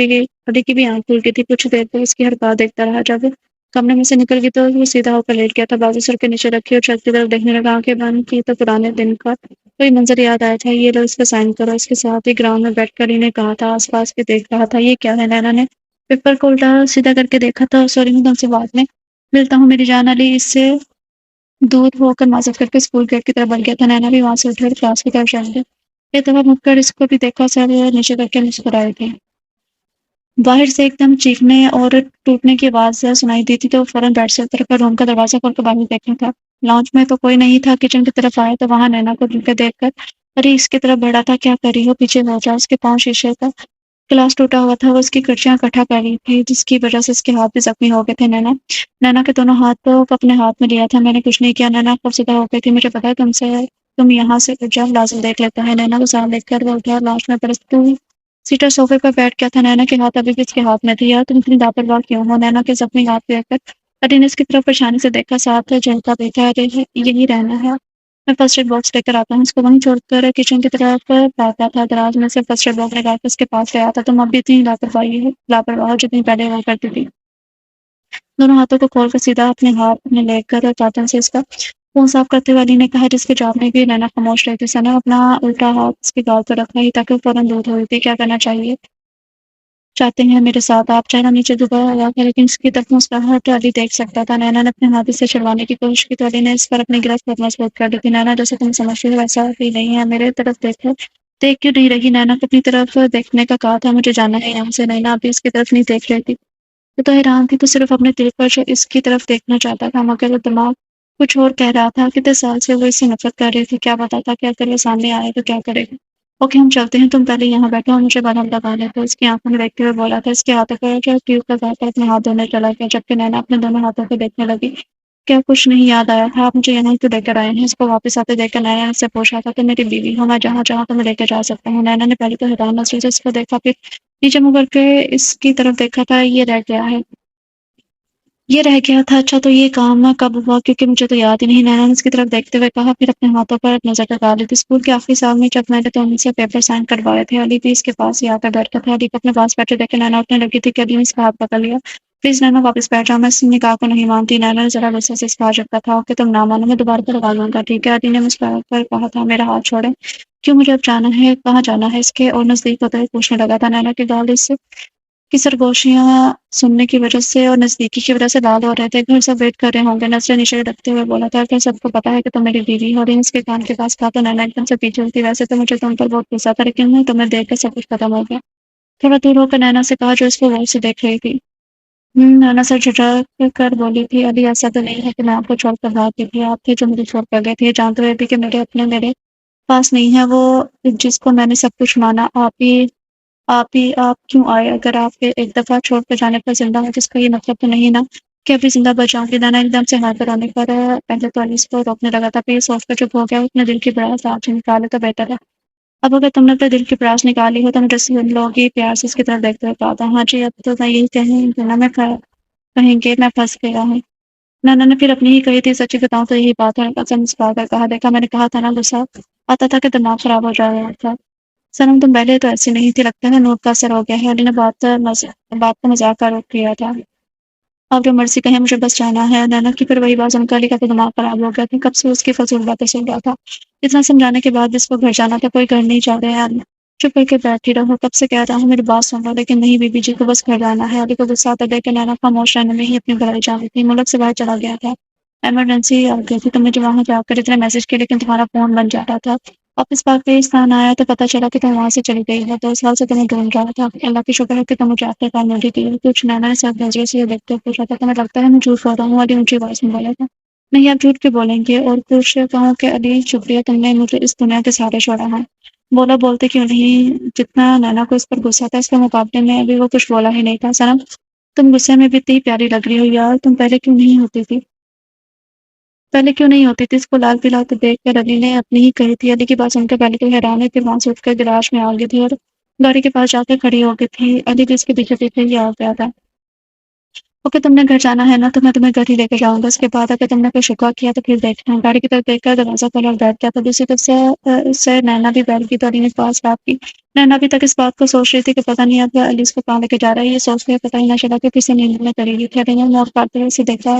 کی بھی آنکھ کھل گئی تھی۔ کچھ دیر تک اس کی حرکات دیکھتا رہا۔ جب کمرے میں سے نکل گئی تو وہ سیدھا ہو کر لیٹ گیا تھا، بازو سر کے نیچے رکھی اور چھت کی طرف دیکھنے لگا۔ آنکھیں بند کی تو پرانے دن کا کوئی منظر یاد آیا تھا۔ یہ لو اس پہ سائن کرو۔ اس کے ساتھ ہی گراؤنڈ میں بیٹھ کر انہیں کہا تھا، آس پاس کے دیکھ رہا تھا۔ یہ کیا ہے؟ نینا نے پیپر کو الٹا سیدھا کر کے دیکھا تھا۔ سوری میں تم سے بعد میں ملتا ہوں میری جان۔ علی اس سے دور ہو کر معذرت کر کے اسکول گیٹ کی طرف بڑھ گیا تھا۔ نینا بھی وہاں سے اٹھ کر کلاس کی طرف چل گئی۔ ایک دفعہ مڑ کر اس کو بھی دیکھا، سر نیچے کر کے مسکرائے تھے۔ باہر سے ایک دم چیخنے اور ٹوٹنے کی آواز سنائی دی تھی تو فوراً بیڈ سے اتر کر روم کا دروازہ کھول کر باہر دیکھنا تھا۔ لانچ میں تو کوئی نہیں تھا۔ کچن کی طرف آیا تو وہاں نینا کو دیکھ کر ارے اس کی طرف بڑھا تھا۔ کیا کر رہی ہو؟ پیچھے ہو جا۔ اس کے پاؤں شیشے کا گلاس ٹوٹا ہوا تھا، وہ اس کی کرچیاں اکٹھا کر رہی تھی جس کی وجہ سے اس کے ہاتھ بھی زخمی ہو گئے تھے۔ نینا کے دونوں ہاتھ کو اپنے ہاتھ میں لیا تھا۔ میں نے کچھ نہیں کیا۔ نینا خوفزدہ ہو گئی تھی۔ مجھے پتا ہے تم یہاں سے جب لازم دیکھ لیتا ہے۔ نینا کو سامنے دیکھ کر وہ اٹھا، لانچ میں پرستو سیٹر صوفے پر بیٹھ گیا تھا۔ نینا کے ہاتھ ابھی بھی اس کے ہاتھ میں تھے۔ یار تم اتنی لاپرواہ کیوں ہو؟ نینا کے زخمی ہاتھ دیکھ کر علی نے اس کی طرف پریشانی سے دیکھا، ساتھ جھلکا دیکھا۔ ارے یہی رہنا ہے، میں فرسٹ ایڈ باکس لے کر آتا ہوں۔ اس کو وہیں چھوڑ کر کچن کی طرف بھاگا تھا۔ دراز میں سے فرسٹ ایڈ باکس لگا کر اس کے پاس گیا تھا۔ تم اب بھی اتنی لاپرواہ جتنی پہلے ہوا کرتی تھی۔ دونوں ہاتھوں کو کھول کر سیدھا اپنے ہاتھ میں لے کر چاٹن سے اس کا خون صاف کرتے ہوئے علی نے کہا، جس کے جواب میں بھی نینا خاموش رہی تھی۔ ثنا اپنا الٹا ہاتھ اس کی گال پر رکھا ہی تاکہ وہ فوراً دودھ ہوئی تھی۔ کیا کرنا چاہتے ہیں میرے ساتھ آپ؟ چہرہ نیچے دوبارہ ہوا تھا لیکن اس کی طرف مسکراہٹ علی دیکھ سکتا تھا۔ نینا نے اپنے ہاتھ سے چھڑوانے کی کوشش کی تو علی نے اس پر اپنی گرفت بہت مضبوط کر دی تھی۔ نینا جیسے تم سمجھتی ہو ویسا بھی نہیں ہے، میرے طرف دیکھ کیوں نہیں رہی؟ نینا کو اپنی طرف دیکھنے کا کہا تھا، مجھے جانا ہے یہاں سے۔ نینا ابھی اس کی طرف نہیں دیکھ رہی تھی۔ تو حیران تھی، تو صرف اپنے دل پر جو اس کی طرف دیکھنا چاہتا تھا، مگر وہ دماغ کچھ اور کہہ رہا تھا۔ کتنے سال سے وہ اس سے نفرت کر رہی تھی، کیا پتا تھا کہ اگر وہ سامنے آئے تو کیا کرے گا۔ اوکے ہم چلتے ہیں، تم پہلے یہاں بیٹھو اور مجھے مرہم لگا لے۔ تو اس کی آنکھوں میں دیکھتے ہوئے بولا تھا۔ اس کے ہاتھوں پر جو ٹیوب لگا کر اپنے ہاتھ دھونے چلا گیا، جبکہ نینا اپنے دونوں ہاتھوں کو دیکھنے لگی۔ کیا کچھ نہیں یاد آیا تھا؟ آپ مجھے یہاں ہی تو لے کر آئے ہیں۔ اس کو واپس آتے دیکھ کر نینا نے اس سے پوچھا تھا، تو میری بیوی ہو، میں جہاں چاہوں تمہیں لے کے جا سکتا ہوں۔ نینا نے پہلے تو حیران نظروں سے اس کو دیکھا، پھر نیچے منہ کر کے اس کی طرف دیکھا تھا۔ یہ رہ گیا تھا، اچھا تو یہ کام کب ہوا؟ کیونکہ مجھے تو یاد ہی نہیں، نینا نے اس کی طرف دیکھتے ہوئے کہا، پھر اپنے ہاتھوں پر نظر لگا لی تھی۔ اسکول کے آخری سال میں جب میں نے تو ان سے پیپر سائن کروائے تھے، علی بھی اس کے پاس ہی آ کر بیٹھا تھا۔ علی کو اپنے پاس بیٹھے دیکھ کے نینا اٹھنے لگی تھی کہ علی نے اس کا ہاتھ پکڑ لیا۔ پلیز نینا واپس بیٹھ جاؤ، میں اس نکاح کو نہیں مانتی۔ نینا نے ذرا غصے سے اس کا ہاتھ جھٹکا تھا۔ کہ تم نہ مانو، میں دوبارہ کروا لوں گا، ٹھیک ہے؟ علی نے مسکرا کر کہا تھا، میرا ہاتھ چھوڑے۔ کیوں؟ مجھے اب جانا ہے۔ کہاں جانا ہے؟ اس کے اور نزدیک ہوتے ہوئے پوچھنے لگا تھا۔ نینا کے گال اس کی سرگوشیاں سننے کی وجہ سے اور نزدیکی کی وجہ سے لال ہو رہے تھے۔ گھر سب ویٹ کر رہے ہوں گے، نظریں نیچے رکھتے ہوئے بولا تھا۔ کہ سب کو پتا ہے کہ تم میری بیوی ہو رہی۔ اس کے کان کے پاس کہا تو نینا ایک دم سے پیچھے ہوتی، ویسے تو مجھے تم پر بہت غصہ تھا، لیکن تمہیں دیکھ کر سب کچھ ختم ہو گیا۔ تھوڑا دور ہو کر نینا سے کہا، جو اس کو غور سے دیکھ رہی تھی۔ نینا سر جھٹک کر بولی تھی، علی ایسا تو نہیں ہے کہ میں آپ کو چھوڑ کر بھاگ گئی؟ آپ تھے جو مجھے چھوڑ کر گئے تھے، جانتے ہوئے بھی کہ میرے پاس نہیں ہے وہ جس کو میں نے سب کچھ مانا۔ آپ کیوں آئے؟ اگر آپ کے ایک دفعہ چھوڑ کر جانے پر زندہ ہو، جس کا یہ مطلب تو نہیں نا کہ ابھی زندہ بچاؤں گی۔ نینا ایک دم سے ہاتھ بڑھانے پر پہلے تو علی اس کو روکنے لگا تھا، پھر یہ سوچ کر چپ ہو گیا، اپنے دل کی بڑاس آپ سے نکالے تو بہتر ہے۔ اب اگر تم نے اپنے دل کی بڑاس نکالی ہو تو مجھے سن لو گی، پیار سے اس کی طرف دیکھتے ہوئے کہا تھا۔ ہاں جی، اب تو میں یہی کہیں گے میں پھنس گیا ہوں۔ نینا نے پھر اپنی ہی کہی تھی، سچی بتاؤں تو یہی بات ہے۔ قسم مسکرا کر کہا، دیکھا میں نے کہا تھا نا، غصہ آتا تھا کہ دماغ خراب ہو جائے تھا۔ سنم تم پہلے تو ایسی نہیں تھی، لگتا ہے نوٹ کا اثر ہو گیا ہے۔ علی نے بات کو مذاق کا رخ کیا تھا۔ اب جو مرضی کہیں، مجھے بس جانا ہے۔ نینا کی پھر وہی بات سن کر علی کا تو دماغ خراب ہو گیا تھا، کب سے اس کی فضول باتیں سن رہا تھا۔ اتنا سمجھانے کے بعد جس کو گھر جانا تھا، کوئی گھر نہیں جا رہا ہے۔ چپ کر کے بیٹھی رہو، کب سے کہہ رہا ہوں میری بات سن لو، لیکن نہیں، بی بی جی کو بس گھر جانا ہے۔ علی کو غصہ آتا دیکھ کے نینا خاموش رہنے میں ہی اپنی گھر جا رہی تھی، ملک سے باہر چلا گیا تھا۔ ایمرجنسی آ گئی تھی، تم نے جو وہاں جا کر اتنے میسج کیے، لیکن تمہارا فون بن جا رہا تھا۔ واپس پاکستان آیا تو پتا چلا کہ تم وہاں سے چلی گئی ہے، 2 سال سے تمہیں ڈھونڈ رہا تھا۔ اللہ کی شکر ہے کہ تم مجھے آخر کار ملی تھی۔ کچھ نینا نے سب نظروں سے یہ دیکھتے ہوئے پوچھا تھا، تمہیں لگتا ہے میں جھوٹ بول رہا ہوں؟ علی اونچی آواز میں بولا تھا۔ نہیں، آپ جھوٹ کیوں بولیں گے؟ اور کچھ کہوں کہ علی شکریہ، تم نے مجھے اس دنیا کے سارے چھوڑا ہے۔ بولا بولتے کیوں نہیں؟ جتنا نینا کو اس پر غصہ تھا، اس کے مقابلے میں ابھی وہ کچھ بولا ہی نہیں تھا۔ سنم تم غصے میں بھی اتنی پیاری لگ رہی ہو یار، تم پہلے کیوں نہیں ہوتی تھی؟ اس کو لال پلا تو دیکھ کر علی نے اپنی ہی کہی تھی۔ علی کی بات سن کر پہلے تو حیران ہے، پھر وہاں سے اٹھ کر گراج میں آ گئی تھی اور گاڑی کے پاس جا کے کھڑی ہو گئی تھی۔ علی بھی اس کے پیچھے پیچھے ہی آ گیا تھا۔ اوکے تم نے گھر جانا ہے نا، تو میں تمہیں گھر ہی لے کے جاؤں گا، اس کے بعد اگر تم نے کوئی شکوہ کیا تو پھر دیکھنا۔ گاڑی کی طرف دیکھ کر دروازہ کھولا اور بیٹھ گیا تو دوسری طرف سے نینا بھی بیٹھ گئی تو علی نے پاس بات کی۔ نینا ابھی تک اس بات کو سوچ رہی تھی کہ پتہ نہیں اب علی اس کو کہاں لے کے جا رہا ہے، یہ سوچ کے پتہ ہی نہ چلا کہ کسی نیند میں کری ہوئی تھی۔ علی نے موت پاتے ہوئے اسے دیکھا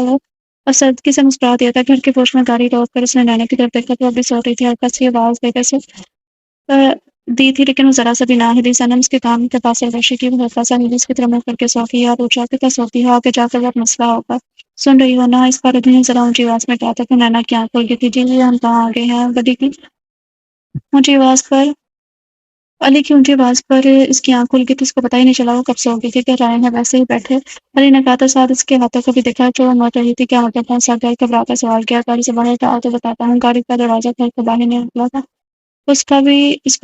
اور سردی سے مسکرا دیا تھا۔ گھر کے پوش میں گاڑی روک کر اس نے نینا کی طرف دیکھا تو وہ بھی سو رہی تھی، ہلکا سی آواز دے کر دی تھی، لیکن وہ ذرا سا بھی نہ ہلی۔ سنم اس کے کام کے پاس رشی کی، وہ ہلکا سا نیلی اس کی طرف منہ کر کے سو گئی اور اونچا کے سوتی ہے، آگے جا کر بہت مسئلہ ہوگا۔ سن رہی ہو نا؟ اس بار ابھی نے ذرا اونچی آواز میں کہا تھا کہ نینا کی آنکھ کھل گئی تھی۔ جی ہم کہاں آگے ہیں؟ بڑی کی اونچی آواز پر علی کی اونچی آواز پر اس کی آنکھ کھل گئی تھی، اس کو پتہ ہی نہیں چلا وہ کب سو گئی تھی۔ کہ رائے ہیں ویسے ہی بیٹھے، علی نے کہا تو ساتھ اس کے ہاتھوں کو بھی دیکھا جو مر رہی تھی۔ کیا مطلب ہے؟ سر گئے گھبراتا سوال کیا۔ گاڑی سے باہر آؤ تو بتاتا ہوں۔ گاڑی کا دروازہ کھول کے باہر نہیں نکلا تھا، اس کو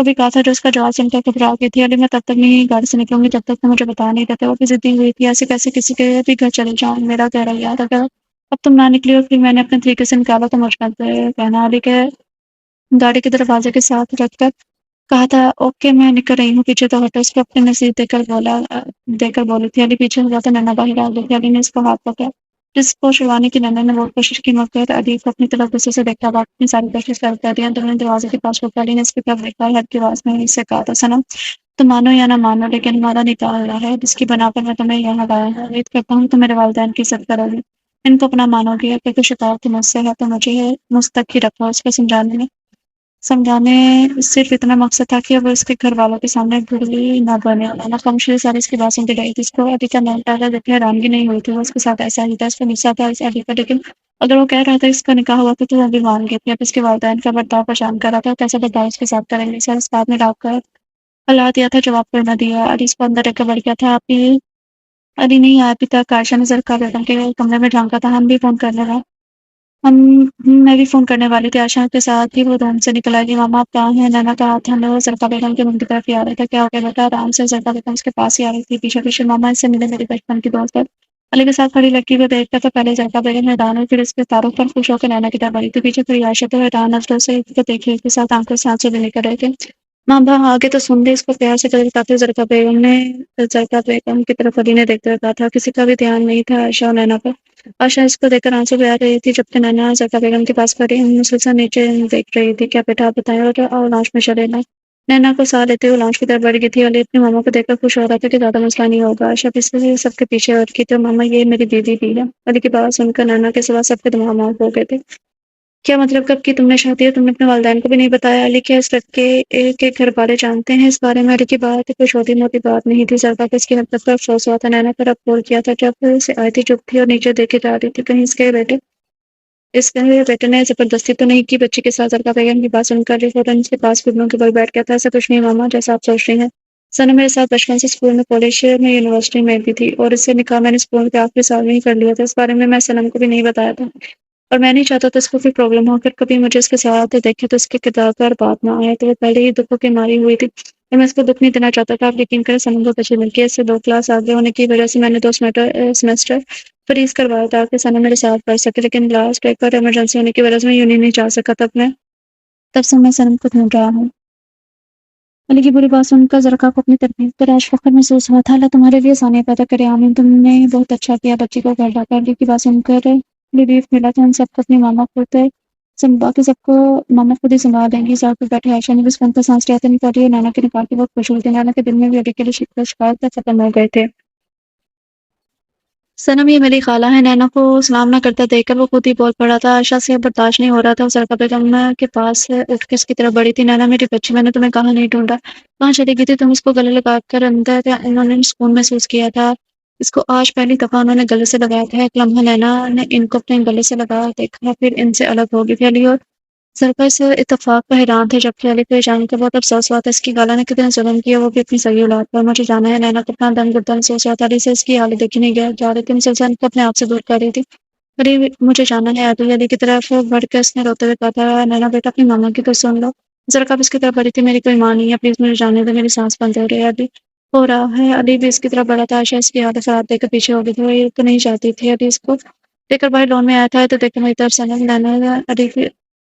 بھی کہا تھا، جو اس کا جواب سن کر گھبرا گئی تھی۔ علی میں تب تک نہیں گاڑی سے نکلوں گی جب تک تم مجھے بتا نہیں دیتے۔ وہ بھی ضدی ہوئی تھی، ایسے کیسے کسی کے بھی گھر چلے جاؤں؟ میرا کہہ رہا یاد اگر اب تم نہ نکلی اور پھر میں نے اپنے طریقے سے نکالا تو مجھ مت کہنا۔ علی کے گاڑی کے دروازے کے ساتھ رکھ کر کہا تھا، اوکے میں نکل رہی ہوں، پیچھے تو ہٹو۔ اس کو اپنے نصیب دے کر بولی تھی۔ علی پیچھے ہوا تو نینا باہر آ گئی تھی۔ علی نے اس کو ہاتھ پکڑا جس کو شروانی کی نینا نے بہت کوشش کی، مگر علی کو اپنی طرف غصے سے دیکھا، باقی اپنی ساری کوشش کر دیا۔ دونوں نے دروازے کے پاس رکا۔ علی نے اس کی طرف دیکھا، ہر کی آواز میں اس سے کہا تھا، سنم تم مانو یا نہ مانو لیکن ہمارا نکاح ہو رہا ہے، جس کی بنا پر میں تمہیں یہاں لایا ہوں۔ امید کرتا ہوں تم میرے والدین کی عزت کرو گی، ان کو اپنا مانو گی۔ اگر کوئی شکایت مجھ سے ہے تو مجھے مجھ تک ہی رکھو۔ اس کو سمجھانے صرف اتنا مقصد تھا کہ وہ اس کے گھر والوں کے سامنے بھڑی نہ بنے۔ مولانا خاموشی سے ساری اس کی بات سنتی رہی تھی۔ اس کو علی کا نام ٹالا دیکھ کے حیرانگی نہیں ہوئی تھی، وہ اس کے ساتھ ایسا ہی تھا، اس کو غصہ تھا اس علی پر، لیکن اگر وہ کہہ رہا تھا اس کا نکاح ہوا تو وہ بھی مان گئی تھی۔ اب اس کے والدین کا برتاؤ پریشان کر رہا تھا، کیسا برتاؤ اس کے ساتھ کریں گے؟ سر اس بات میں ڈاک کر ہلا دیا تھا، جواب کر نہ دیا۔ علی اس کو اندر رکھ کر بڑھ گیا تھا، آپ ہی علی نہیں آیا ابھی تک۔ عائشہ نے زرقا بیگم کے کمرے میں جھانکا تھا، ہم بھی فون کرنے لگا، ہم میں بھی فون کرنے والی تھی۔ عائشہ کے ساتھ ہی وہ روم سے نکل آئی کہ ماما آپ کہاں ہیں؟ نینا کا ہاتھ ہم زرقا بیگم کے روم کی طرف ہی آ رہے تھے۔ کیا ہو گیا بیٹا؟ آرام سے۔ زرقا بیگم اس کے پاس ہی آ رہی تھی پیچھے پیچھے۔ ماما اس سے ملے، میری بچپن کی دوست ہے۔ علی کے ساتھ کھڑی لڑکی کو دیکھ کر تو پہلے زرقا بیگم حیران ہوئی، پھر اس کے تعارف پر خوش ہو کے نینا کی طرف بڑھی تھی۔ پیچھے پھر عائشہ تو حیران نظروں سے کو دیکھ رہی تھی، ساتھ آنکھوں سے آنسو بھی نکل رہے تھے۔ ماں باپ آگے تو سن لی، اس کو پیار سے چلے زرقا بیگم نے زرقا بیگم کی طرف علی نے دیکھتے ہوئے کہا تھا۔ کسی کا بھی دھیان نہیں تھا عائشہ اور نینا پر۔ عائشہ اس کو دیکھ کر آنسو بہا رہی تھی، جبکہ نینا زرقا بیگم کے پاس کھڑی مسلسل نیچے دیکھ رہی تھی۔ کیا بیٹا آپ بتائیں، اور لانچ میں چلے نا؟ نینا کو ساتھ لیتے ہوئے لانچ کی طرف بڑھ گئی تھی۔ علی اپنی ماما کو دیکھ کر خوش ہو رہا تھا کہ زیادہ مسئلہ نہیں ہوگا۔ عائشہ پیچھے سب کے پیچھے اور کی تو ماما یہ میری دیدی بھی ہے۔ علی کی بات سن کر نینا کے سوا سب کے دماغ معاف ہو گئے تھے۔ کیا مطلب کب کی تم نے شادی ہے؟ تم نے اپنے والدین کو بھی نہیں بتایا؟ علی کیا اس لڑکے کے گھر والے جانتے ہیں اس بارے میں؟ علی کی بات کوئی چھوٹی موٹی بات نہیں تھی۔ زرقا کو اس کی حرکت پر افسوس ہوا تھا۔ نینا پر اب کال کیا تھا جب سے آئی تھی، چپ تھی اور نیچے دیکھ کے جا رہی تھی، کہیں اس کے بیٹے نے زبردستی تو نہیں کی بچی کے ساتھ؟ زرقا بیگم کی بات سن کر فوراً اس کے پاس گھٹنوں کے بل بیٹھ گیا تھا۔ ایسا کچھ نہیں ماما جیسا آپ سوچ رہی ہیں۔ ثنا میرے ساتھ بچپن سے اسکول میں، کالج میں، یونیورسٹی میں بھی تھی، اور اس سے نکاح میں نے اسکول کے آخری سال میں ہی کر لیا تھا۔ اس بارے میں سنم کو بھی نہیں بتایا تھا، اور میں نہیں چاہتا تھا اس کو کوئی پرابلم ہو۔ اگر کبھی مجھے اس کے ساتھ دیکھے تو اس کے کردار پر بات نہ آئے، تو وہ پہلے ہی دکھوں کی ماری ہوئی تھی اور میں اس کو دکھ نہیں دینا چاہتا تھا۔ آپ یقین کریں سنم کو بچی مل کے اس سے 2 کلاس آگے ہونے کی وجہ سے میں نے 2 سیمسٹر فریز کروایا تھا کہ سنم میرے ساتھ پڑھ سکے، لیکن لاسٹ ایک بار ایمرجنسی ہونے کی وجہ سے میں یونین نہیں جا سکا۔ تب سے میں سنم کو ڈھونڈ رہا ہوں۔ علی کی بری بات سن کر زرقا کو اپنی تربیت پر آج فخر محسوس ہوا تھا۔ اللہ تمہارے لیے آسانیاں پیدا کرے، آمین۔ تم نے بہت اچھا کیا بچی کو گھر لا کر۔ علی کی بات سن کر ریلیف ملا تھا ان سب کو، اپنی ماما باقی سب کو ماما خود ہی سنبھال دیں گی۔ ساتھ میں بیٹھے عائشہ نے بھی سکون کا سانس لیا تھا۔ نہیں پڑی نینا کے نکاح کی بہت خوش ہوئی تھی۔ نینا کے دل میں بھی علی کے لیے شکایت ختم ہو گئے تھے۔ سنم یہ میری خالہ ہے۔ نینا کو سلام نہ کرتا دیکھ کر وہ خود ہی بول پڑا تھا۔ عائشہ سے برداشت نہیں ہو رہا تھا، زرقا بیگم کے پاس اٹھ کے اس کی طرف بڑی تھی۔ نینا میری بچی، میں نے تمہیں کہاں نہیں ڈھونڈا، کہاں چلی گئی تھی تم؟ اس کو گلے لگا کر اندر انہوں نے سکون محسوس کیا تھا۔ اس کو آج پہلی دفعہ انہوں نے گلے سے لگایا تھا۔ ایک لمحہ نینا نے ان کو اپنے گلے سے لگا دیکھا، پھر ان سے الگ ہو گئی تھی۔ علی اور زرقا اس اتفاق پر حیران تھے، جبکہ علی کو یہ جان کر بہت افسوس ہوا تھا اس کی خالہ نے کتنے ظلم کیا، وہ بھی اپنی صحیح اولاد پر۔ مجھے جانا ہے، نینا کو اپنا دم گردن سوچ رہا تھا۔ علی سے اس کی حالت دیکھی نہیں جا رہی تھی، مسلسل کو اپنے آپ سے دور کر رہی تھی۔ علی مجھے جانا ہے، علی کی طرف بڑھ کر اس نے روتے ہوئے کہا تھا۔ نینا بیٹا اپنی ماما کی تو سن لو۔ زرقا بھی اس کی طرف بڑھی تھی۔ میری کوئی ماں نہیں ہے، پلیز مجھے جانے دو، میری سانس بند ہو رہی ہے۔ علی ہو رہا ہے۔ علی بھی اس کی طرف بڑھا تھا۔ عائشہ اس کی حالت خراب دیکھ کر پیچھے ہو گئی تھی، وہ یہ تو نہیں چاہتی تھی علی اس کو دیکھ کر باہر لون میں آیا تھا، تو دیکھ کر میری طرف سے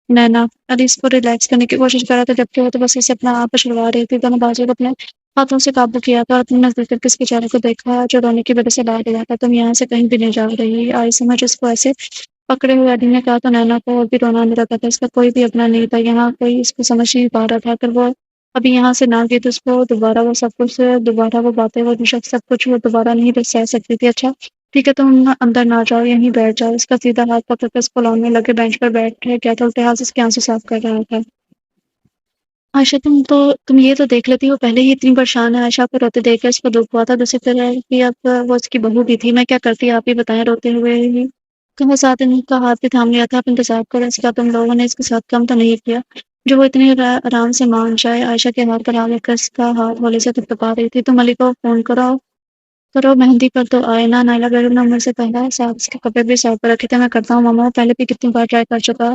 نینا علی اس کو ریلیکس کرنے کی کوشش کر رہا تھا، جبکہ وہ تو بس اسے اپنا آپ چھڑوا رہی تھی۔ دونوں بازو کو اپنے ہاتھوں سے قابو کیا تھا اور اپنے نزدیک کر کے اس کے چہرے کو دیکھا جو رونے کی وجہ سے لال گیا تھا۔ تم یہاں سے کہیں بھی نہیں جا رہی؟ آئی سمجھ اس کو ایسے پکڑے ہوئے علی نے کہا تو نینا کو اور بھی رونا آنے لگا تھا۔ اس کا کوئی بھی اپنا نہیں تھا یہاں، کوئی اس کو سمجھ نہیں پا رہا تھا۔ اگر وہ ابھی یہاں سے نہ گئی تو اس کو دوبارہ وہ سب کچھ، دوبارہ وہ باتیں، وہ شخص، سب کچھ وہ دوبارہ نہیں سہ سکتی تھی۔ اچھا ٹھیک ہے تم اندر نہ جاؤ، یہیں بیٹھ جاؤ۔ اس کا سیدھا ہاتھ پکڑ کر اس کو لان میں لگے بینچ پر بیٹھ گیا تھا، الٹے ہاتھ سے اس کے آنسو صاف کر رہا تھا۔ عائشہ تم یہ تو دیکھ لیتی، وہ پہلے ہی اتنی پریشان ہے۔ عائشہ کو روتے دیکھ کر اس کو دکھ ہوا تھا، دوسری طرح کہ اب وہ اس کی بہو بھی تھی، میں کیا کرتی آپ ہی بتائیں؟ روتے ہوئے ہی تمہیں ساتھ ان کا ہاتھ بھی تھام لیا تھا، آپ انتظار کرو اس کا، تم لوگوں نے اس کے ساتھ کم تو نہیں کیا جو وہ اتنے آرام سے مان جائے۔ عائشہ کے ہاتھ پر آگے کر اس کا ہاتھ والے سے تھپتھپا رہی تھی۔ تم علی کو فون کرو مہندی پر تو آئے نا۔ نائلہ بیگم نے عمر سے پہلا صاحب اس کے کپڑے بھی صاف پر رکھے تھے۔ میں کرتا ہوں ماما، وہ پہلے بھی کتنی بار ٹرائی کر چکا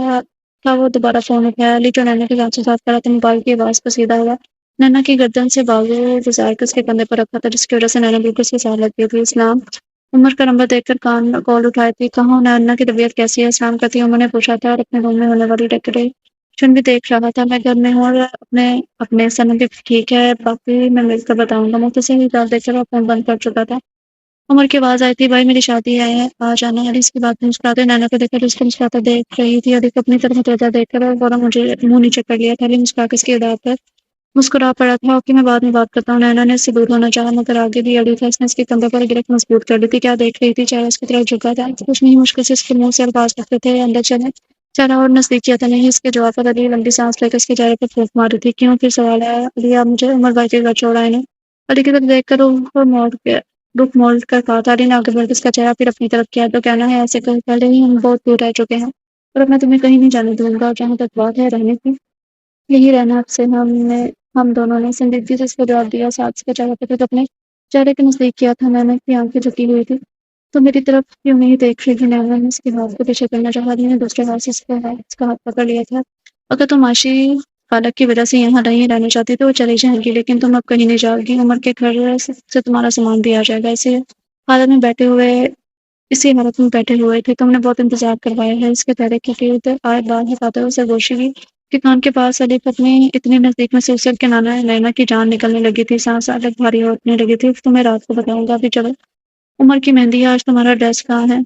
تھا۔ وہ دوبارہ فون اٹھایا، علی جو نینا کے ساتھ سے ساتھ کرا تھا، موبائل کی آواز پر سیدھا ہوا۔ نینا کی گردن سے باغو گزار کے اس کے کندھے پر رکھا تھا، جس کی وجہ سے نینا بالکل اس کے ساتھ لگ گئی تھی۔ اسلام عمر کا نمبر دیکھ کر کال اٹھائی تھی۔ کہاں نینا کی طبیعت کیسی ہے؟ اسلام کا تھی عمر نے پوچھا تھا، اور اپنے روم میں ہونے والی ڈیکوریشن بھی دیکھ رہا تھا۔ میں گھر میں ہوں اور اپنے سن بھی ٹھیک ہے، باقی میں مل کر بتاؤں گا۔ مختصر ہی جواب دے کر وہ فون بند کر چکا تھا۔ عمر کی آواز آئی تھی، بھائی میری شادی ہے، آ جانا۔ علی اس کی بات مسکراتے نینا کو دیکھ کر اس کو مسکراتا دیکھ رہی تھی۔ علی کو اپنی طرف متوجہ دیکھ کر فوراً مجھے منہ نیچے کر لیا تھا۔ علی مسکرا کے اس کی ادا پر مسکرا پڑا تھا۔ اوکے میں بعد میں بات کرتا ہوں۔ نینا نے اس سے دور ہونا چاہا، مگر آگے بھی علی تھا، اس نے اس کے کندھے پر گرفت مضبوط کر لی تھی۔ کیا دیکھ رہی تھی؟ چہرہ اس کی طرف جھکا تھا، کچھ نہیں، مشکل سے اس کے منہ سے الفاظ نکلتے تھے، اندر چلے چہرہ اور نزدیک کیا تھا نہیں۔ اس کے جواب پر علی لمبی سانس لے کر اس کے چہرے پر پھونک مار رہی تھی۔ کیوں؟ پھر سوال آیا، علی آپ مجھے عمر بھائی کے گھر چھوڑ آئے نا؟ علی کی طرف دیکھ کر رخ موڑ کر کہا تھا۔ علی نے آگے بڑھ کے اس کا چہرہ پھر اپنی طرف کیا، تو کہنا ہے ایسے کہ پہلے ہی ہم بہت دور رہ چکے ہیں اور اب میں تمہیں کہیں نہیں جانے دوں گا، اور جہاں تک بات ہے رہنے کی، یہی رہنا اب سے ہم دونوں نے۔ سنجیدگی سے اس کو جواب دیا، ساتھ اس کا چہرہ پہ اپنے چہرے کے نزدیک کیا تھا، نینا کی آنکھیں جھکی ہوئی تھی تو میری طرف یوں نہیں دیکھ رہی تھی۔ نینا نے اس کے ہاتھ کو پیچھے کرنا چاہا، علی نے دوسرے ہاتھ سے اس کا ہاتھ پکڑ لیا تھا۔ اگر تم معاشی حالت کی وجہ سے یہاں نہیں رہنا چاہتی تو وہ چلی جائیں گی، لیکن تم اب کہیں نہیں جاؤ گی۔ عمر کے گھر سے تمہارا سامان بھی آ جائے گا۔ حالت میں بیٹھے ہوئے اسی حالت میں بیٹھے ہوئے تھے، تم نے بہت انتظار کروایا ہے۔ اس کے چہرے کے گرد آئے بال ہٹاتے ہوئے سرگوشی ہوئی کہ کان کے پاس علی اپنی اتنی نزدیک محسوس کر کے نینا کی جان نکلنے لگی تھی، سانس الگ بھاری ہونے لگی تھی۔ تمہیں رات کو بتاؤں گا، ابھی چلو۔ عمر کی مہندی ہے آج، تمہارا ڈریس کہاں ہے؟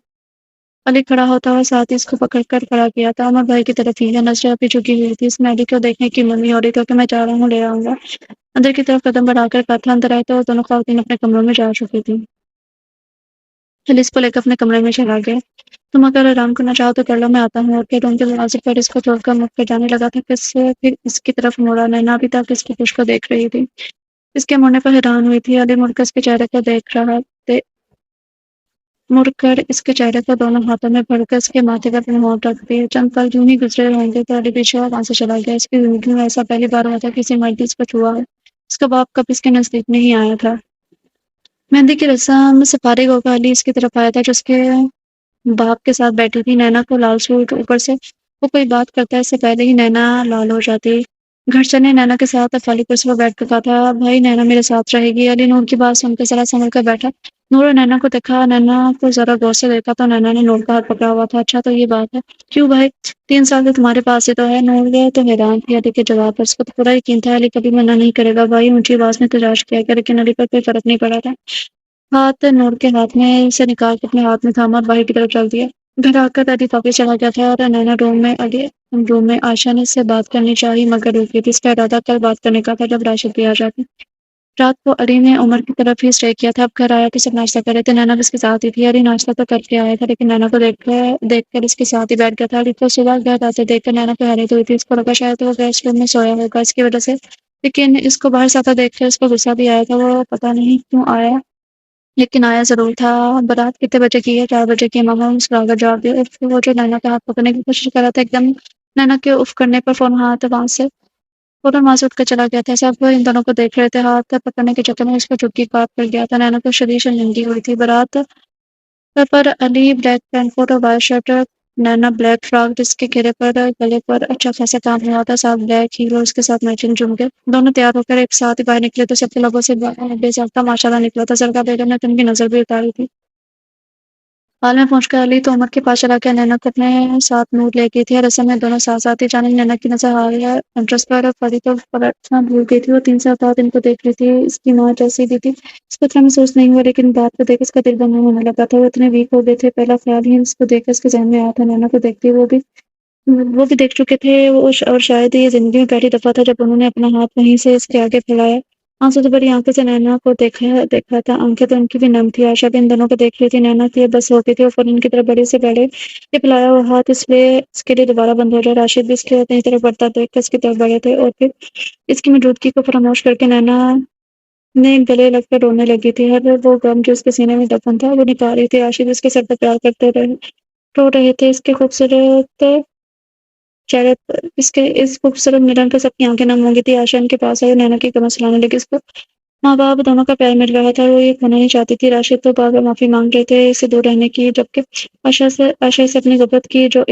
علی کھڑا ہوتا ہوا ساتھ ہی اس کو پکڑ کر کھڑا کیا تھا۔ عمر بھائی کی طرف ہی ہے، نظریں ابھی جھکی ہوئی تھی۔ اس میں علی کو دیکھنے کی منی ہو رہی تھی کہ میں جا رہا ہوں، لے آؤں گا۔ اندر کی طرف قدم بڑھا کر کہا تھا۔ اندر آئے تو دونوں خواتین اپنے کمروں میں جا چکی تھی۔ علی اس کو لے کر اپنے کمرے میں چلا گیا۔ تم اگر آرام کرنا چاہو تو کر لو، میں آتا ہوں۔ اور کے روم کے دروازے پر اس کو چھوڑ کر مڑ کر جانے لگا تھا کہ پھر اس کی طرف مڑا۔ نینا ابھی تک اس کی پشت کو دیکھ رہی تھی، اس کے مڑنے پر حیران ہوئی تھی۔ علی مڑ کر اس کے چہرے کو دیکھ رہا مڑ کر اس کے چہرے کو دونوں ہاتھوں میں پھڑ کر اس کے ماتھے پر اپنے ہونٹ رکھ دیے۔ چند پل یوں ہی گزرے ہوں گے تو علی پیچھے اور وہاں سے چلا گیا۔ اس کی زندگی میں ایسا پہلی بار ہوا تھا کسی مرد اس کو چھوا ہے۔ اس کا باپ کب اس کے نزدیک نہیں آیا تھا۔ مہندی کی رسم سے فارغ ہو کر علی اس کی طرف آیا تھا جو اس کے باپ کے ساتھ بیٹھی تھی۔ نینا کو لال سوٹ، اوپر سے وہ کوئی بات کرتا ہے اس سے پہلے ہی نینا لال ہو جاتی۔ گھر نے نینا کے ساتھ خالی کرسی پر بیٹھ کر کہا تھا، بھائی نینا میرے ساتھ رہے گی۔ علی نور کی بات سن کر ذرا سنبھل کر بیٹھا۔ نور اور نینا کو دیکھا، نینا کو ذرا غور سے دیکھا تو نینا نے نور کا ہاتھ پکڑا ہوا تھا۔ اچھا تو یہ بات ہے، کیوں بھائی؟ 3 سال سے تمہارے پاس ہی تو ہے۔ نور گیا تو حیران تھی علی کے جواب پر، اس کو تو پورا یقین تھا علی کبھی منع نہیں کرے گا۔ بھائی اونچی آواز میں تجاش کیا گیا لیکن علی پر کوئی فرق نہیں پڑا تھا۔ ہاتھ نور کے ہاتھ میں سے نکال کے اپنے ہاتھ میں تھاما اور باہر کی طرف چل دیا۔ گھر آ کر علی واپس چلا گیا تھا اور نینا روم میں عائشہ نے اس سے بات کرنی چاہی مگر رکی تھی۔ اس کا ارادہ کل بات کرنے کا تھا جب راشد بھی آ جاتے۔ رات کو علی نے عمر کی طرف ہی اسٹے کیا تھا۔ اب گھر آیا تو سب ناشتہ کر رہے تھے، نینا بھی اس کے ساتھ ہی تھی۔ علی ناشتہ تو کر کے آیا تھا لیکن نینا کو دیکھ کر اس کے ساتھ ہی بیٹھ گیا تھا۔ علی کو صبح گھر آتے دیکھ کر نینا کو حیرت ہوئی تھی، اس کو لگا شاید وہ گیسٹ روم میں سویا ہوگا اس کی وجہ سے، لیکن اس کو باہر ساتا دیکھ کر اس کو غصہ بھی آیا تھا۔ وہ پتہ نہیں کیوں آیا لیکن آیا ضرور تھا۔ بارات کتنے بجے کی ہے؟ 4 بجے کی۔ ماما مسکرا کر جواب دیا۔ وہ جو نینا کا ہاتھ پکڑنے کی کوشش کر رہا تھا، ایک دم نینا کے اف کرنے پر فوراً وہاں سے اٹھ کر چلا گیا تھا۔ سب ان دونوں کو دیکھ رہے تھے، ہاتھ پکڑنے کے چکر میں اس کو جھکی کاٹ کر گیا تھا۔ نینا کو شدید شرمندگی ہوئی تھی۔ بارات پر علی بلیک پینٹ کوٹ اور وائٹ شرٹ، نینا بلیک فراک جس کے گلے پر اچھا خاصا کام ہوا تھا، ساتھ بلیک ہیرو اس کے ساتھ میچنگ جھمکے۔ دونوں تیار ہو کر ایک ساتھ ہی باہر نکلے تو سب کے لوگوں سے بے ساختہ ماشاءاللہ نکلا تھا۔ سرکار بیگم نے تو ان کی نظر بھی اتاری تھی۔ حال میں پہنچ کر علی تو عمر کے پاس چلا گیا، نینا کو اپنے ساتھ نور لے گئی تھی۔ ہر رسم میں دونوں ساتھ ساتھ ہی جانے نینا کی نظر حالیہ انٹرسٹ پر پڑی تو پلٹنا بھول گئی تھی۔ وہ 3 سال بعد ان کو دیکھ رہی تھی، اس کی ماں جیسی بھی تھی۔ اس کو اتنا محسوس نہیں ہوا لیکن بات کو دیکھ اس کا دل گم ہونے لگا تھا۔ وہ اتنے ویک ہو گئے تھے، پہلا خیال ہی اس کو دیکھ کر اس کے ذہن میں آیا تھا۔ نینا کو دیکھتے وہ بھی دیکھ چکے تھے اور شاید یہ زندگی میں پہلی دفعہ تھا جب انہوں نے اپنا ہاتھ وہیں سے اس کے آگے پھیلایا۔ آنسو سے بڑی آنکھوں سے نینا کو دیکھا تھا، آنکھیں تو ان کی بھی نم تھی۔ عائشہ بھی ان دونوں کو دیکھ رہی تھی، نینا کی بس ہوتی تھی اور فوراً ان کی طرف بڑے سے بڑے یہ پھیلایا ہوا ہاتھ اس کے لیے دوبارہ بند ہو جائے۔ راشد بھی اس کے اپنی طرف بڑھتا دیکھ کر اس کی طرف بڑھے تھے اور پھر اس کی موجودگی کو فراموش کر کے نینا نے گلے لگ کر رونے لگی تھی۔ ہر وہ غم جو اس کے سینے میں دفن تھا وہ نکال رہی تھی۔ راشد اس کے سر پر پیار کرتے رو رہے تھے، اس کے خوبصورت چہرے پر اس خوبصورت ملن پر سب کی آنکھیں نم ہو گئی تھی۔ عائشہ ان کے پاس آئی، نینا کی کمر سلانے لگی۔ اس کو ماں باپ دونوں کا پیار مل رہا تھا اور وہ یہ کھونا نہیں چاہتی تھی۔ راشد تو بار بار معافی مانگ رہے تھے اسے دور رہنے کی، جبکہ عائشہ سے اپنی غفلت کی جو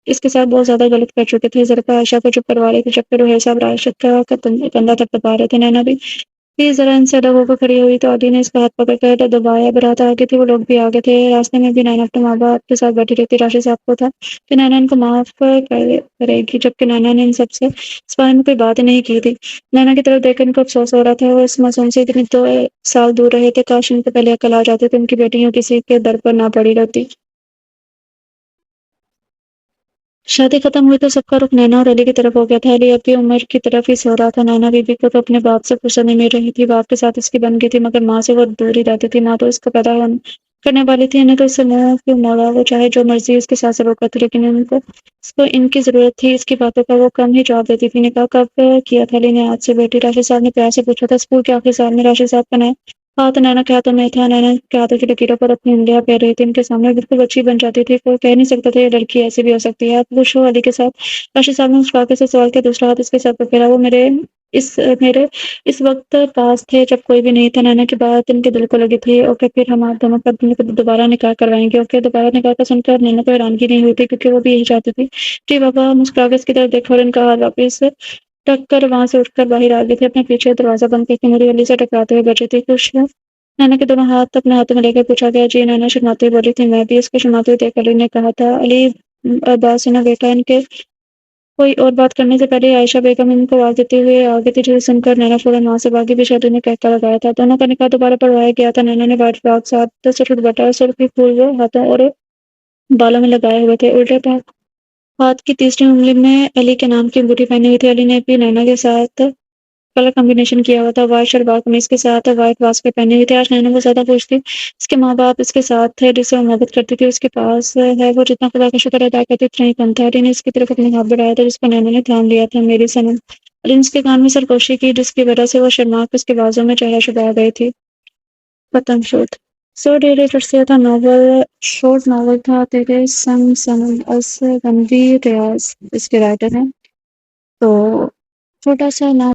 اس کے ساتھ بہت زیادہ غلط کر چکے تھے۔ ذرا عائشہ کو چپ کروا رہے تھے جبکہ روحیہ صاحب راشد کا کندھا تک دبا رہے تھے۔ نینا بھی پلیز ذرا ان سے الگ ہو کر کھڑی ہوئی تو علی نے اس کا ہاتھ پکڑ کر دبایا۔ برات آگے تھی، وہ لوگ بھی آگے تھے۔ راستے میں بھی نینا اپنے ماں باپ کے ساتھ بیٹھی رہتی۔ راشد صاحب کو تھا کہ نینا ان کو معاف کرے گی، جبکہ نینا نے ان سب سے اس بارے میں کوئی بات ہی نہیں کی تھی۔ نینا کی طرف دیکھ کر ان کو افسوس ہو رہا تھا، وہ اس معصوم سے اتنے 2 سال دور رہے تھے، کاش ان کو پہلے عقل آ جاتی تو ان کی بیٹیاں کسی کے در پر نہ پڑی رہتی۔ شادی ختم ہوئی تو سب کا رخ نینا اور علی کی طرف ہو گیا تھا۔ علی اب بھی عمر کی طرف ہی سو رہا تھا۔ نینا بی بی کو تو اپنے باپ سے فرصت نہیں مل رہی تھی، باپ کے ساتھ اس کی بن گئی تھی مگر ماں سے وہ دور ہی رہتی تھی۔ ماں تو اس کو پیدا کرنے والی تھی، انہیں تو اس سے منہ کیوں موڑا، وہ چاہے جو مرضی اس کے ساتھ سلوک کرتی لیکن اس کو ان کی ضرورت تھی۔ اس کی باتوں کا وہ کم ہی جواب دیتی تھی۔ نکاح کب کیا تھا علی نے؟ آج سے بیٹی راشد صاحب نے پیار سے پوچھا تھا۔ اسکول کے آخری سال میں راشد صاحب کا نیا ہاتھ نینا کے ہاتھوں میں تھا، نینا کے ہاتھوں کی لکیروں پر اپنی انگلیاں پھیر رہی تھی، ان کے سامنے بالکل بچی بن جاتی تھی، کوئی کہہ نہیں سکتا تھا یہ لڑکی ایسی بھی ہو سکتی ہے۔ آپ خوش ہو علی کے ساتھ؟ راشد صاحب نے مسکراتے سے سوال کیا، دوسرا ہاتھ اس کے سر پر پھیرا۔ وہ میرے اس وقت پاس تھے جب کوئی بھی نہیں تھا، نینا کی بات ان کے دل کو لگی تھی۔ اوکے پھر ہم آپ دونوں کا دوبارہ نکاح کروائیں گے۔ اوکے دوبارہ نکاح کا سن کر نینا کو حیرانگی نہیں ہوئی تھی کیونکہ وہ بھی یہی چاہتی تھی۔ جی بابا، مسکرا کے اس کی طرف دیکھا اور ان کا ہاتھ واپس ٹک کر وہاں سے اٹھ کر باہر آ گئی تھی، اپنے پیچھے دروازہ بند کر کے میری علی سے ٹکراتے ہوئے بچی تھی۔ خوش ہے؟ نینا کے دونوں ہاتھ اپنے ہاتھوں میں لے کر پوچھا گیا۔ جی، نینا شرماتی ہوئی بولی تھی۔ میں بھی اس کو شرماتے ہوئے دیکھ علی نے کہا تھا۔ علی بات سنا بیٹا، ان کے کوئی اور بات کرنے سے پہلے عائشہ بیگم ان کو آواز دیتے ہوئے آگے تھی، جسے سن کر نینا فوراً وہاں سے بھاگی۔ بھی شادی نے کہتا لگایا تھا دونوں کا نکاح دوبارہ پڑھوایا گیا تھا۔ نینا نے وائٹ فراک ساتھ سفید دوپٹہ اور سرخی پھول وہ ہاتھوں اور بالوں میں لگائے ہوئے تھے۔ الٹے ہاتھ کی تیسری انگلی میں علی کے نام کی انگوٹھی پہنی ہوئی تھی۔ علی نے بھی نینا کے ساتھ کلر کمبینیشن کیا ہوا تھا، وائٹ شلوار قمیض کے ساتھ وائٹ واسکٹ پہنی ہوئی تھی۔ آج نینا وہ زیادہ خوش تھی، اس کے ماں باپ اس کے ساتھ تھے، جس سے وہ محبت کرتی تھی، اس کے پاس ہے وہ جتنا خدا کا شکر ادا کرتی اتنا ہی کم تھا۔ علی نے اس کی طرف اپنے ہاتھ بڑھایا تھا جس پر نینا نے تھام لیا تھا۔ میری صنم۔ علی نے اس کے کان میں سرگوشی کی جس کی وجہ سے وہ شرما کے اس کے بازوں میں چہرہ چھپا گئی تھی۔ ختم شد سو ڈیرے لڑسیا تھا ناول، شارٹ ناول تھا تیرے سنگ صنم، از رنویر ریاض اس کے رائٹر ہیں۔ تو چھوٹا سا نام